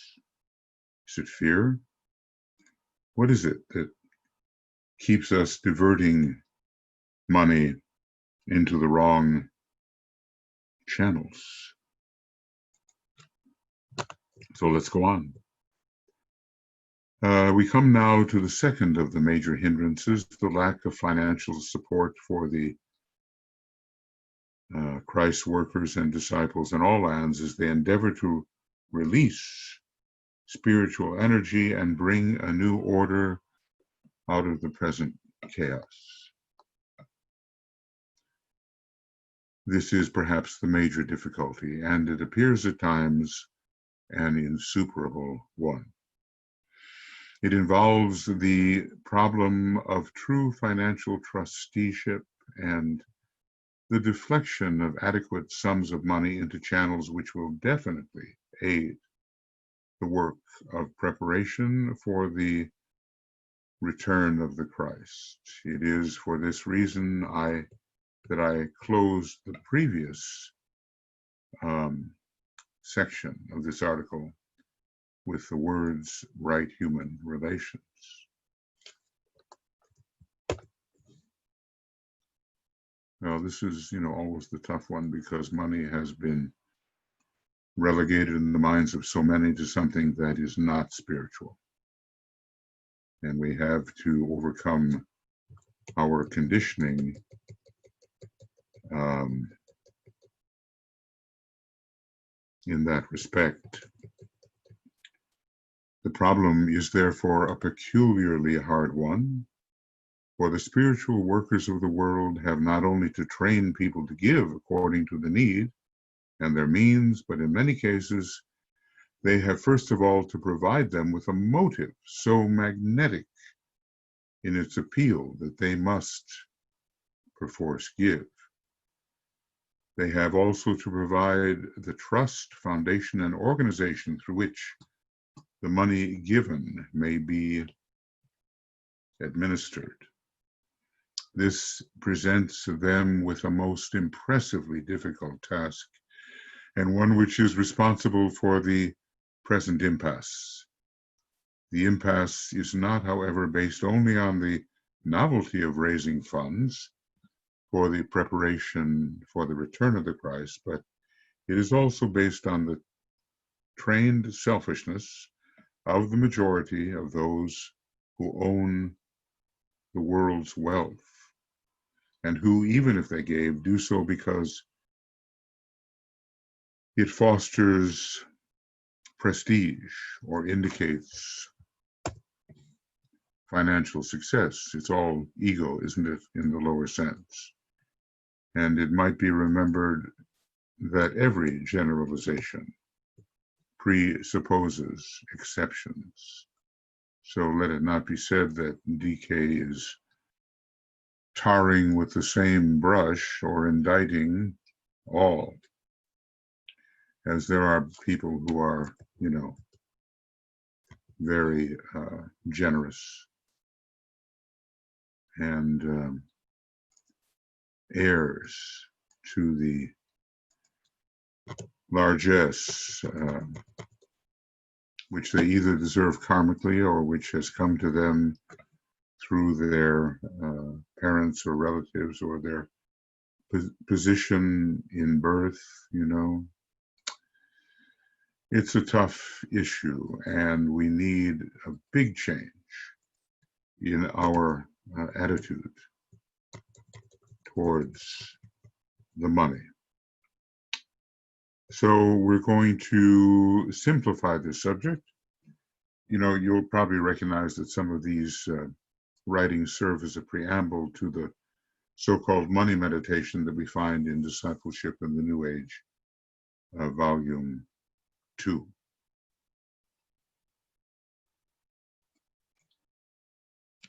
Is it fear? What is it that keeps us diverting money into the wrong channels? So let's go on. We come now to the second of the major hindrances, the lack of financial support for the Christ's workers and disciples in all lands as they endeavor to release spiritual energy and bring a new order out of the present chaos. This is perhaps the major difficulty, and it appears at times an insuperable one. It involves the problem of true financial trusteeship and the deflection of adequate sums of money into channels which will definitely aid the work of preparation for the return of the Christ. It is for this reason that I closed the previous section of this article with the words right human relations. Now, this is, always the tough one, because money has been relegated in the minds of so many to something that is not spiritual. And we have to overcome our conditioning in that respect. The problem is therefore a peculiarly hard one, for the spiritual workers of the world have not only to train people to give according to the need and their means, but in many cases, they have first of all to provide them with a motive so magnetic in its appeal that they must perforce give. They have also to provide the trust, foundation, and organization through which the money given may be administered. This presents them with a most impressively difficult task, and one which is responsible for the present impasse. The impasse is not, however, based only on the novelty of raising funds for the preparation for the return of the Christ, but it is also based on the trained selfishness of the majority of those who own the world's wealth, and who, even if they gave, do so because it fosters prestige or indicates financial success. It's all ego, isn't it, in the lower sense? And it might be remembered that every generalization presupposes exceptions. So let it not be said that DK is tarring with the same brush or indicting all, as there are people who are, very generous and heirs to the largesse, which they either deserve karmically or which has come to them through their parents or relatives or their position in birth, you know. It's a tough issue, and we need a big change in our attitude towards the money. So we're going to simplify this subject. You know, you'll probably recognize that some of these writings serve as a preamble to the so-called money meditation that we find in Discipleship in the New Age, Volume 2.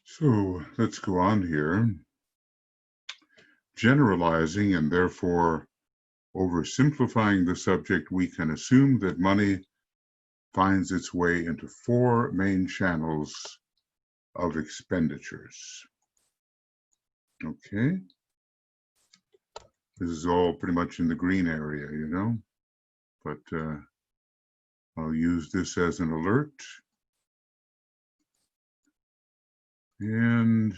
So let's go on here. Generalizing and therefore oversimplifying the subject, we can assume that money finds its way into 4 main channels of expenditures. Okay. This is all pretty much in the green area, you know, but I'll use this as an alert. And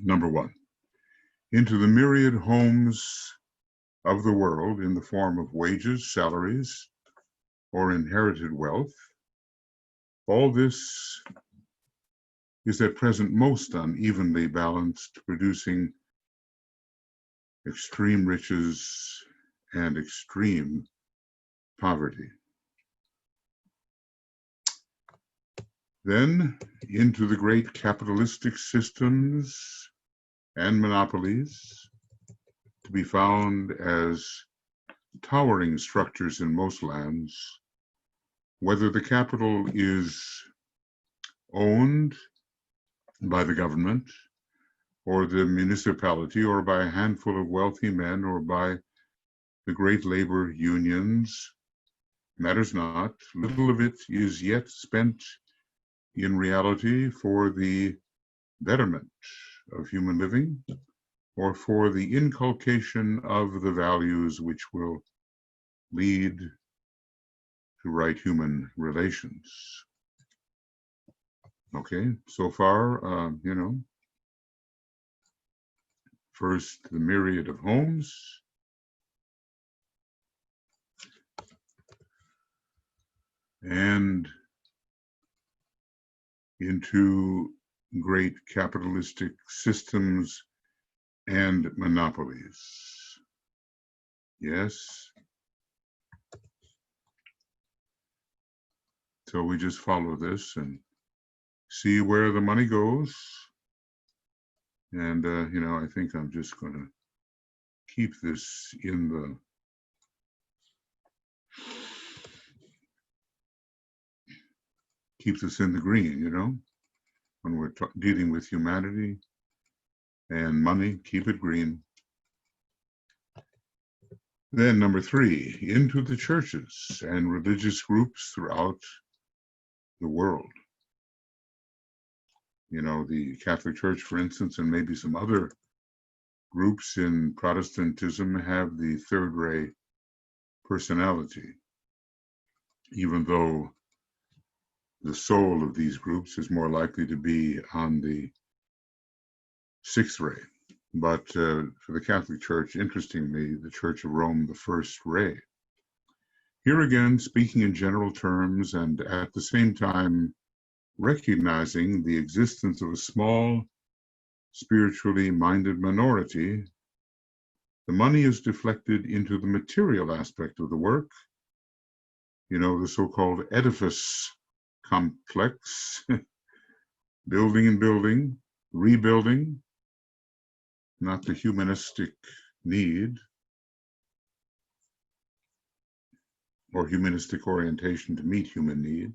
number 1, into the myriad homes of the world in the form of wages, salaries, or inherited wealth. All this is at present most unevenly balanced, producing extreme riches and extreme poverty. Then into the great capitalistic systems and monopolies, to be found as towering structures in most lands, whether the capital is owned by the government or the municipality or by a handful of wealthy men or by the great labor unions, matters not. Little of it is yet spent in reality for the betterment of human living or for the inculcation of the values which will lead to right human relations. Okay, so far, you know, first the myriad of homes, and into great capitalistic systems and monopolies. Yes. So we just follow this and see where the money goes. And, you know, I think I'm just going to keep this in the green, you know, when we're dealing with humanity and money, keep it green. Then number 3, into the churches and religious groups throughout the world. You know, the Catholic Church, for instance, and maybe some other groups in Protestantism have the third-ray personality, even though the soul of these groups is more likely to be on the 6th ray. But for the Catholic Church, interestingly, the Church of Rome, the 1st ray. Here again, speaking in general terms and at the same time recognizing the existence of a small, spiritually minded minority, the money is deflected into the material aspect of the work, you know, the so-called edifice complex, building and building, rebuilding, not the humanistic need or humanistic orientation to meet human need.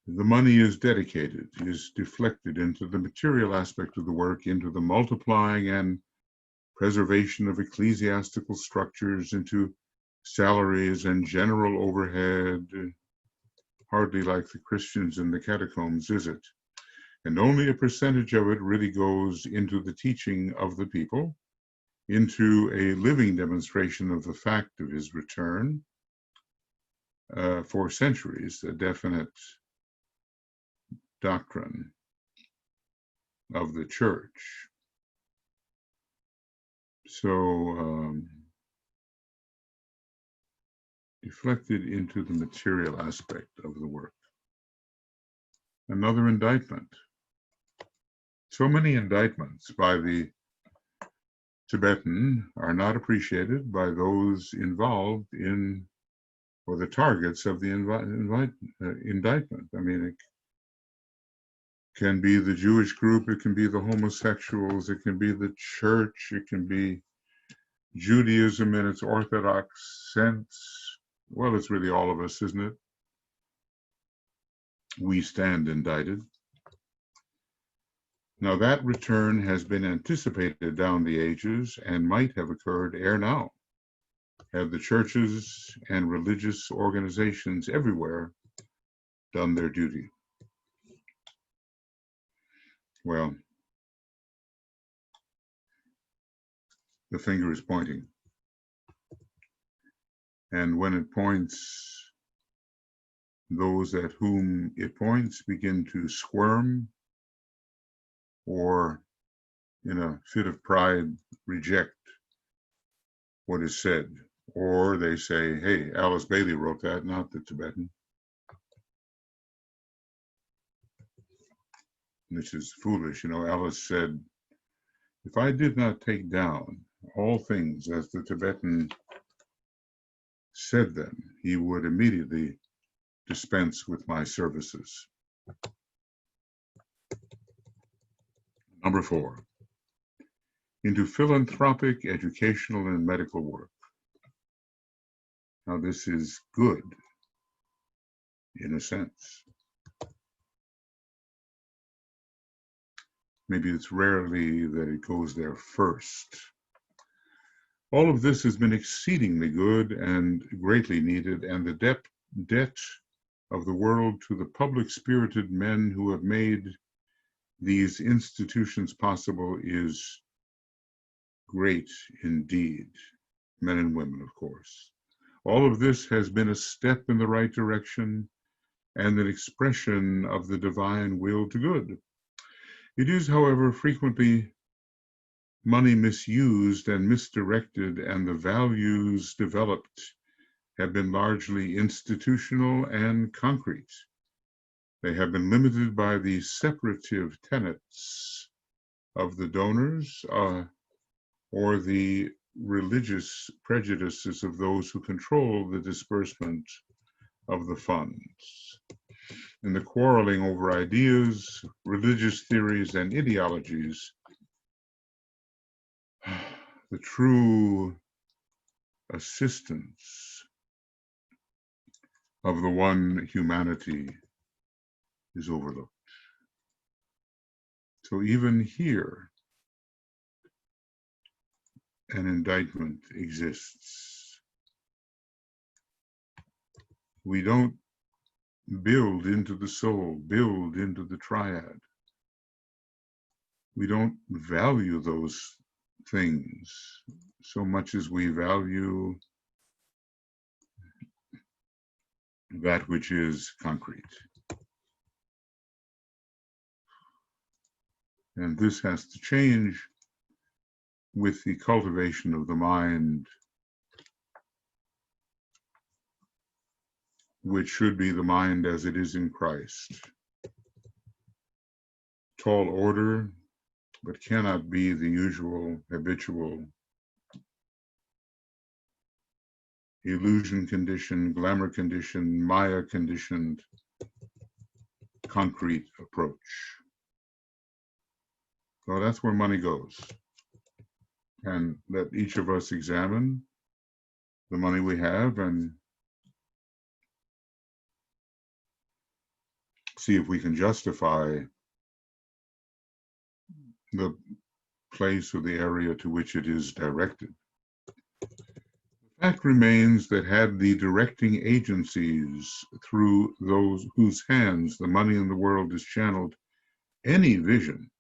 The money is dedicated, is deflected into the material aspect of the work, into the multiplying and preservation of ecclesiastical structures, into salaries and general overhead. Hardly like the Christians in the catacombs, is it? And only a percentage of it really goes into the teaching of the people, into a living demonstration of the fact of his return for centuries, a definite doctrine of the church. So deflected into the material aspect of the work. Another indictment. So many indictments by the Tibetan are not appreciated by those involved in, or the targets of the indictment. I mean, it can be the Jewish group, it can be the homosexuals, it can be the church, it can be Judaism in its orthodox sense. Well, it's really all of us, isn't it? We stand indicted. Now that return has been anticipated down the ages and might have occurred ere now, had the churches and religious organizations everywhere done their duty. Well, the finger is pointing. And when it points, those at whom it points begin to squirm or, in a fit of pride, reject what is said. Or they say, hey, Alice Bailey wrote that, not the Tibetan. Which is foolish. You know, Alice said, if I did not take down all things as the Tibetan said them, he would immediately dispense with my services. Number 4, into philanthropic, educational, and medical work. Now, this is good, in a sense. Maybe it's rarely that it goes there first. All of this has been exceedingly good and greatly needed, and the debt of the world to the public-spirited men who have made these institutions possible is great indeed. Men and women, of course. All of this has been a step in the right direction and an expression of the divine will to good. It is, however, frequently money misused and misdirected, and the values developed have been largely institutional and concrete. They have been limited by the separative tenets of the donors or the religious prejudices of those who control the disbursement of the funds. In the quarreling over ideas, religious theories, and ideologies, the true assistance of the one humanity is overlooked. So even here, an indictment exists. We don't build into the soul, build into the triad. We don't value those things so much as we value that which is concrete. And this has to change with the cultivation of the mind, which should be the mind as it is in Christ. Tall order, but cannot be the usual, habitual, illusion conditioned, glamour conditioned, Maya conditioned, concrete approach. So that's where money goes. And let each of us examine the money we have and see if we can justify the place or the area to which it is directed. The fact remains that had the directing agencies through those whose hands the money in the world is channeled any vision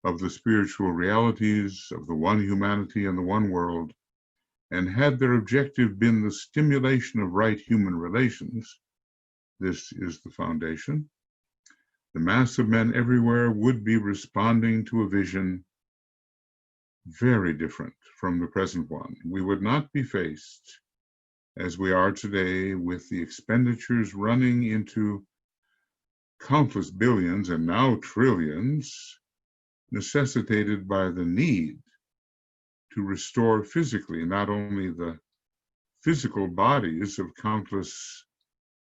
of the spiritual realities of the one humanity and the one world, and had their objective been the stimulation of right human relations, this is the foundation, the mass of men everywhere would be responding to a vision very different from the present one. We would not be faced, as we are today, with the expenditures running into countless billions and now trillions, necessitated by the need to restore physically not only the physical bodies of countless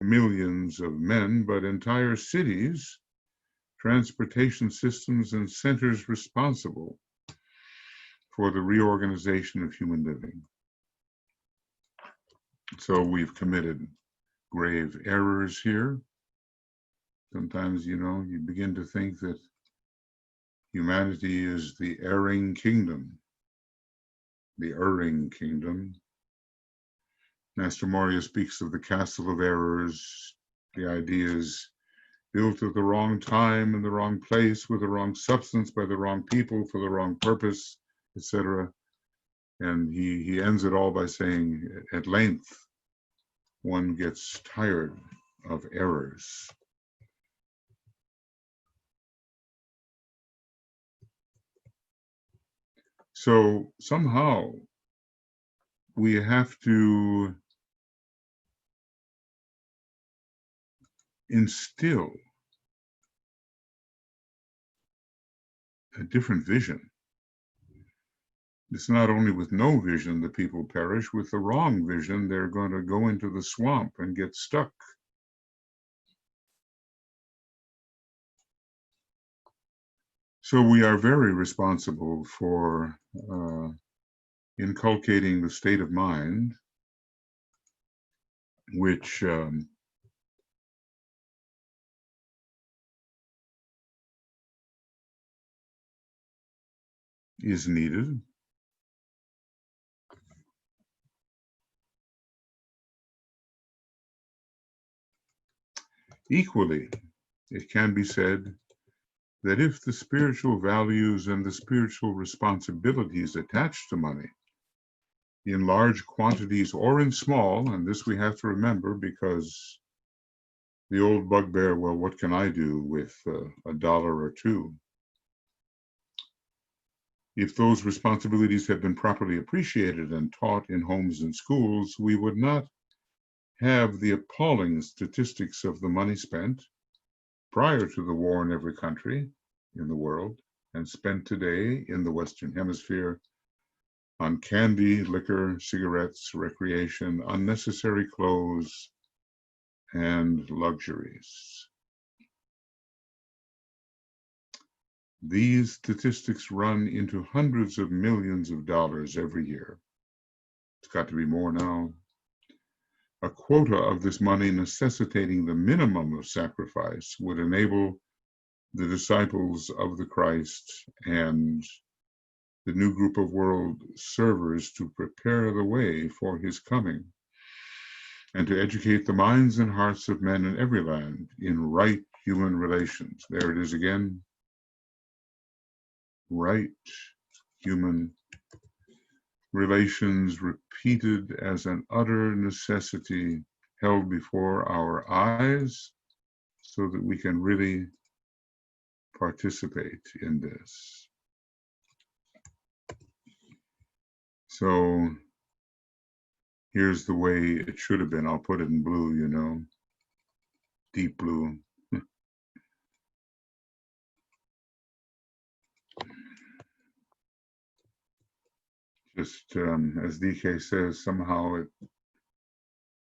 millions of men, but entire cities, transportation systems, and centers responsible for the reorganization of human living. So we've committed grave errors here. Sometimes, you begin to think that humanity is the erring kingdom, the erring kingdom. Master Moria speaks of the castle of errors. The idea is built at the wrong time, in the wrong place, with the wrong substance, by the wrong people, for the wrong purpose, etc. And he ends it all by saying, at length, one gets tired of errors. So somehow we have to instill a different vision. It's not only with no vision that people perish, with the wrong vision, they're going to go into the swamp and get stuck. So we are very responsible for inculcating the state of mind which is needed. Equally, it can be said that if the spiritual values and the spiritual responsibilities attached to money, in large quantities or in small, and this we have to remember because the old bugbear, well, what can I do with $1 or $2? If those responsibilities had been properly appreciated and taught in homes and schools, we would not have the appalling statistics of the money spent prior to the war in every country in the world and spent today in the Western Hemisphere on candy, liquor, cigarettes, recreation, unnecessary clothes, and luxuries. These statistics run into hundreds of millions of dollars every year. It's got to be more now. A quota of this money necessitating the minimum of sacrifice would enable the disciples of the Christ and the new group of world servers to prepare the way for his coming and to educate the minds and hearts of men in every land in right human relations. There it is again. Right human relations, repeated as an utter necessity, held before our eyes so that we can really participate in this. So here's the way it should have been. I'll put it in blue, deep blue. Just as DK says, somehow it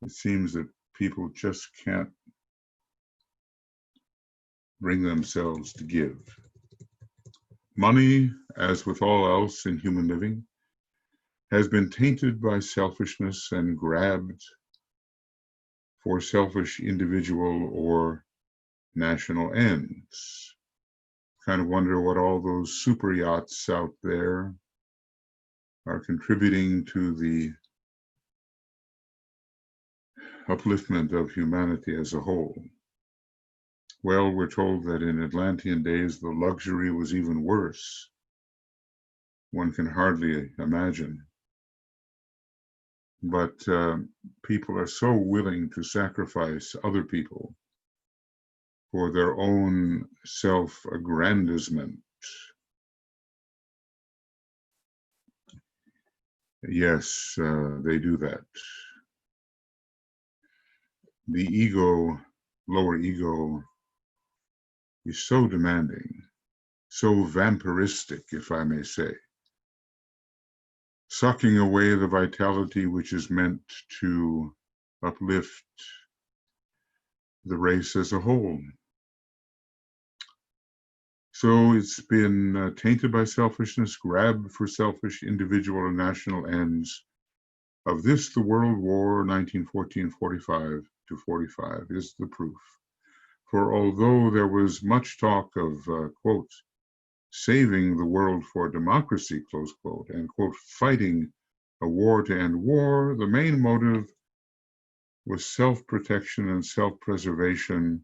seems that people just can't bring themselves to give. Money, as with all else in human living, has been tainted by selfishness and grabbed for selfish individual or national ends. Kind of wonder what all those super yachts out there are contributing to the upliftment of humanity as a whole. Well, we're told that in Atlantean days, the luxury was even worse. One can hardly imagine. But people are so willing to sacrifice other people for their own self-aggrandizement. Yes, they do that. The ego, lower ego, is so demanding, so vampiristic, if I may say, sucking away the vitality which is meant to uplift the race as a whole. So it's been tainted by selfishness, grabbed for selfish individual and national ends. Of this, the World War 1914-45 to 45 is the proof. For although there was much talk of, quote, saving the world for democracy, close quote, and, quote, fighting a war to end war, the main motive was self-protection and self-preservation,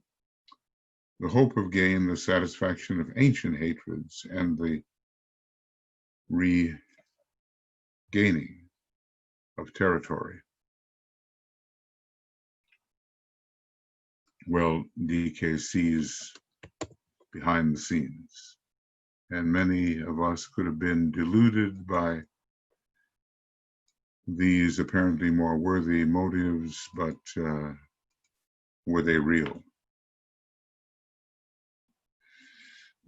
the hope of gain, the satisfaction of ancient hatreds, and the regaining of territory. Well, DK sees behind the scenes, and many of us could have been deluded by these apparently more worthy motives, but were they real?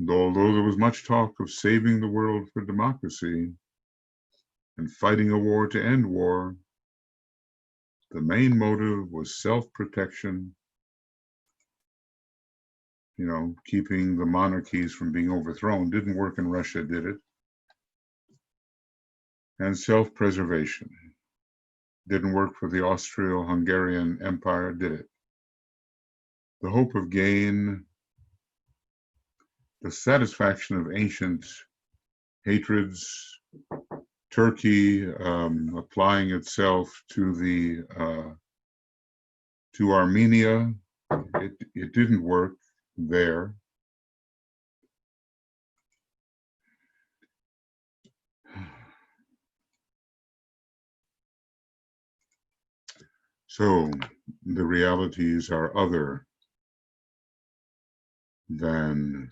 Although there was much talk of saving the world for democracy and fighting a war to end war, the main motive was self-protection, you know, keeping the monarchies from being overthrown. Didn't work in Russia, did it? And self-preservation. Didn't work for the Austro-Hungarian Empire, did it? The hope of gain, the satisfaction of ancient hatreds, Turkey applying itself to Armenia. It didn't work there. So the realities are other than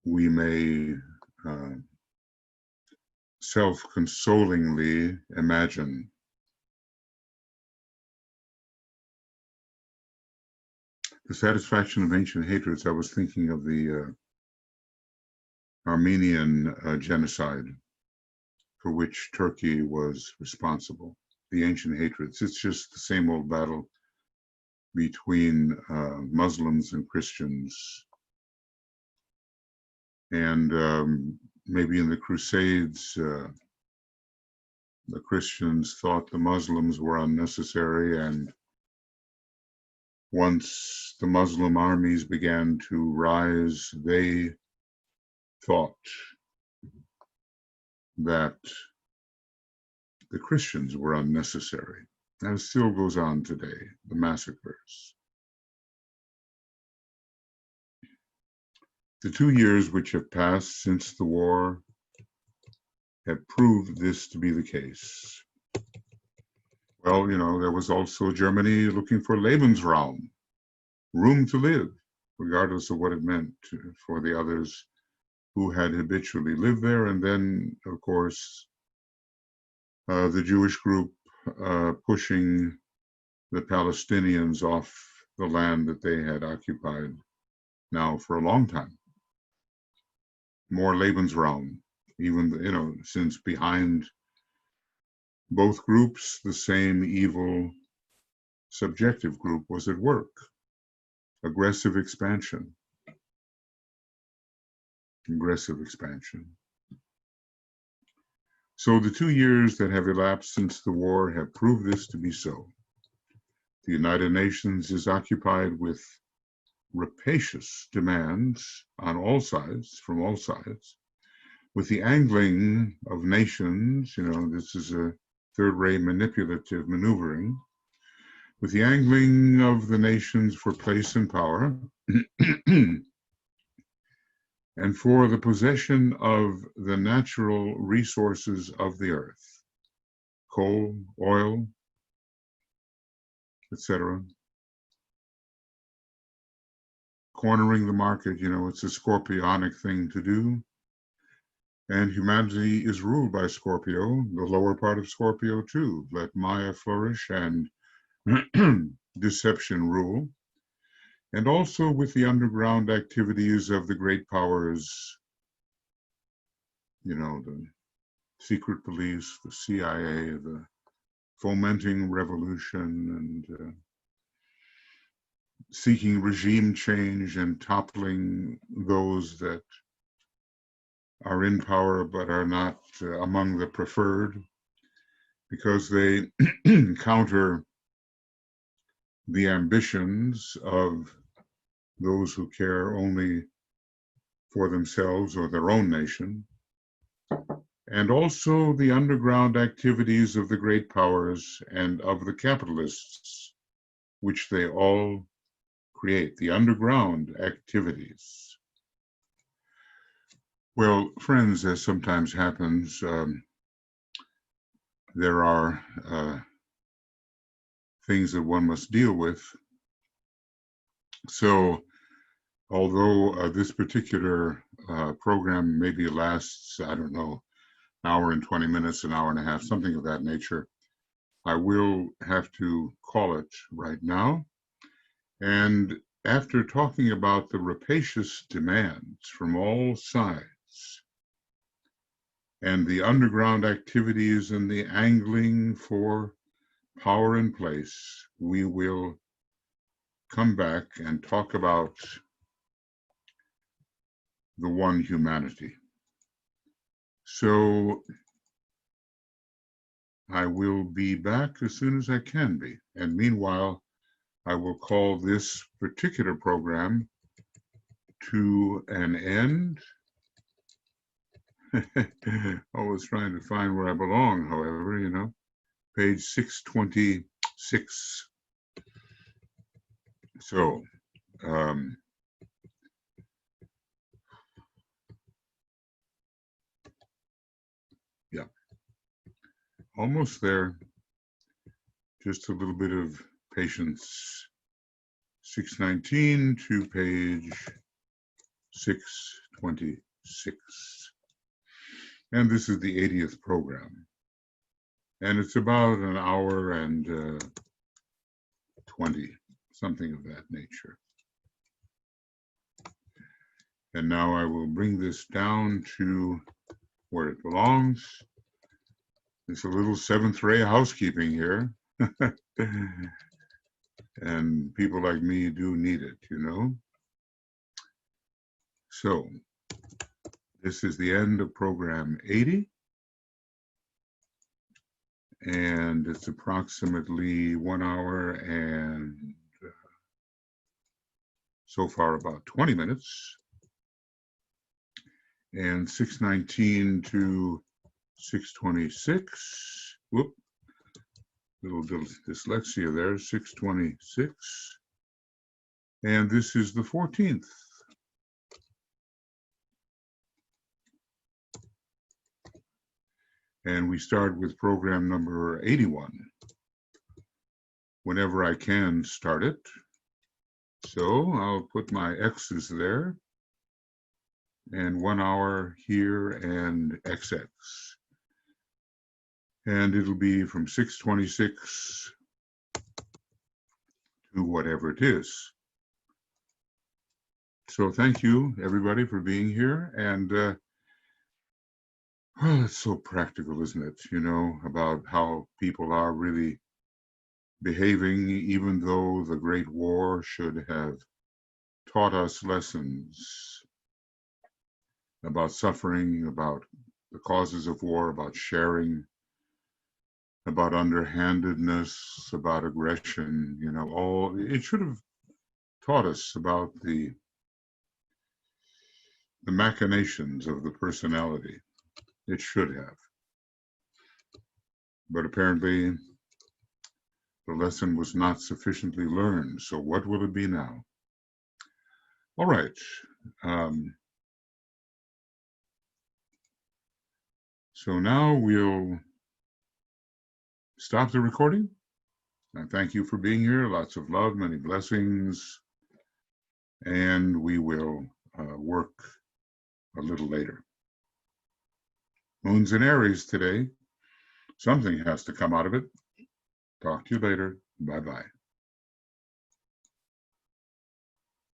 we may self-consolingly imagine. The satisfaction of ancient hatreds, I was thinking of the Armenian genocide for which Turkey was responsible. The ancient hatreds, it's just the same old battle between Muslims and Christians. And maybe in the Crusades, the Christians thought the Muslims were unnecessary, and once the Muslim armies began to rise, they thought that the Christians were unnecessary. And it still goes on today, the massacres. The 2 years which have passed since the war have proved this to be the case. Well, you know, there was also Germany looking for Lebensraum, room to live, regardless of what it meant for the others who had habitually lived there. And then, of course, the Jewish group pushing the Palestinians off the land that they had occupied now for a long time. More Lebensraum, even, you know, since behind both groups, the same evil subjective group was at work. Aggressive expansion. Aggressive expansion. So the 2 years that have elapsed since the war have proved this to be so. The United Nations is occupied with rapacious demands on all sides, from all sides, with the angling of nations. You know, this is a third-rate manipulative maneuvering with the angling of the nations for place and power, and for the possession of the natural resources of the earth, coal, oil, etc. Cornering the market, it's a scorpionic thing to do. And humanity is ruled by Scorpio, the lower part of Scorpio too. Let Maya flourish and deception rule. And also with the underground activities of the great powers, the secret police, the CIA, the fomenting revolution and seeking regime change and toppling those that are in power but are not among the preferred, because they counter the ambitions of those who care only for themselves or their own nation, and also the underground activities of the great powers and of the capitalists, which they all create, the underground activities. Well, friends, as sometimes happens, there are things that one must deal with. So, although this particular program maybe lasts, I don't know, an hour and 20 minutes, an hour and a half, something of that nature, I will have to call it right now. And after talking about the rapacious demands from all sides, and the underground activities and the angling for power and place, we will come back and talk about the one humanity. So I will be back as soon as I can be. And meanwhile, I will call this particular program to an end. Always trying to find where I belong, however, page 626. So, yeah, almost there. Just a little bit of patience. 619 to page 626. And this is the 80th program. And it's about an hour and 20, something of that nature. And now I will bring this down to where it belongs. It's a little seventh ray housekeeping here. And people like me do need it, So, this is the end of program 80. And it's approximately 1 hour and so far about 20 minutes. And 619 to 626. Whoop. Little dyslexia there, 626. And this is the 14th. And we start with program number 81. Whenever I can start it. So I'll put my X's there. And 1 hour here and XX. And it'll be from 626 to whatever it is. So thank you, everybody, for being here. And well, it's so practical, isn't it? About how people are really behaving, even though the Great War should have taught us lessons about suffering, about the causes of war, about sharing, about underhandedness, about aggression, it should have taught us about the machinations of the personality. It should have. But apparently The lesson was not sufficiently learned, so what will it be now? All right. So now we'll stop the recording. And thank you for being here. Lots of love, many blessings. And we will work a little later. Moon's in Aries today. Something has to come out of it. Talk to you later. Bye-bye.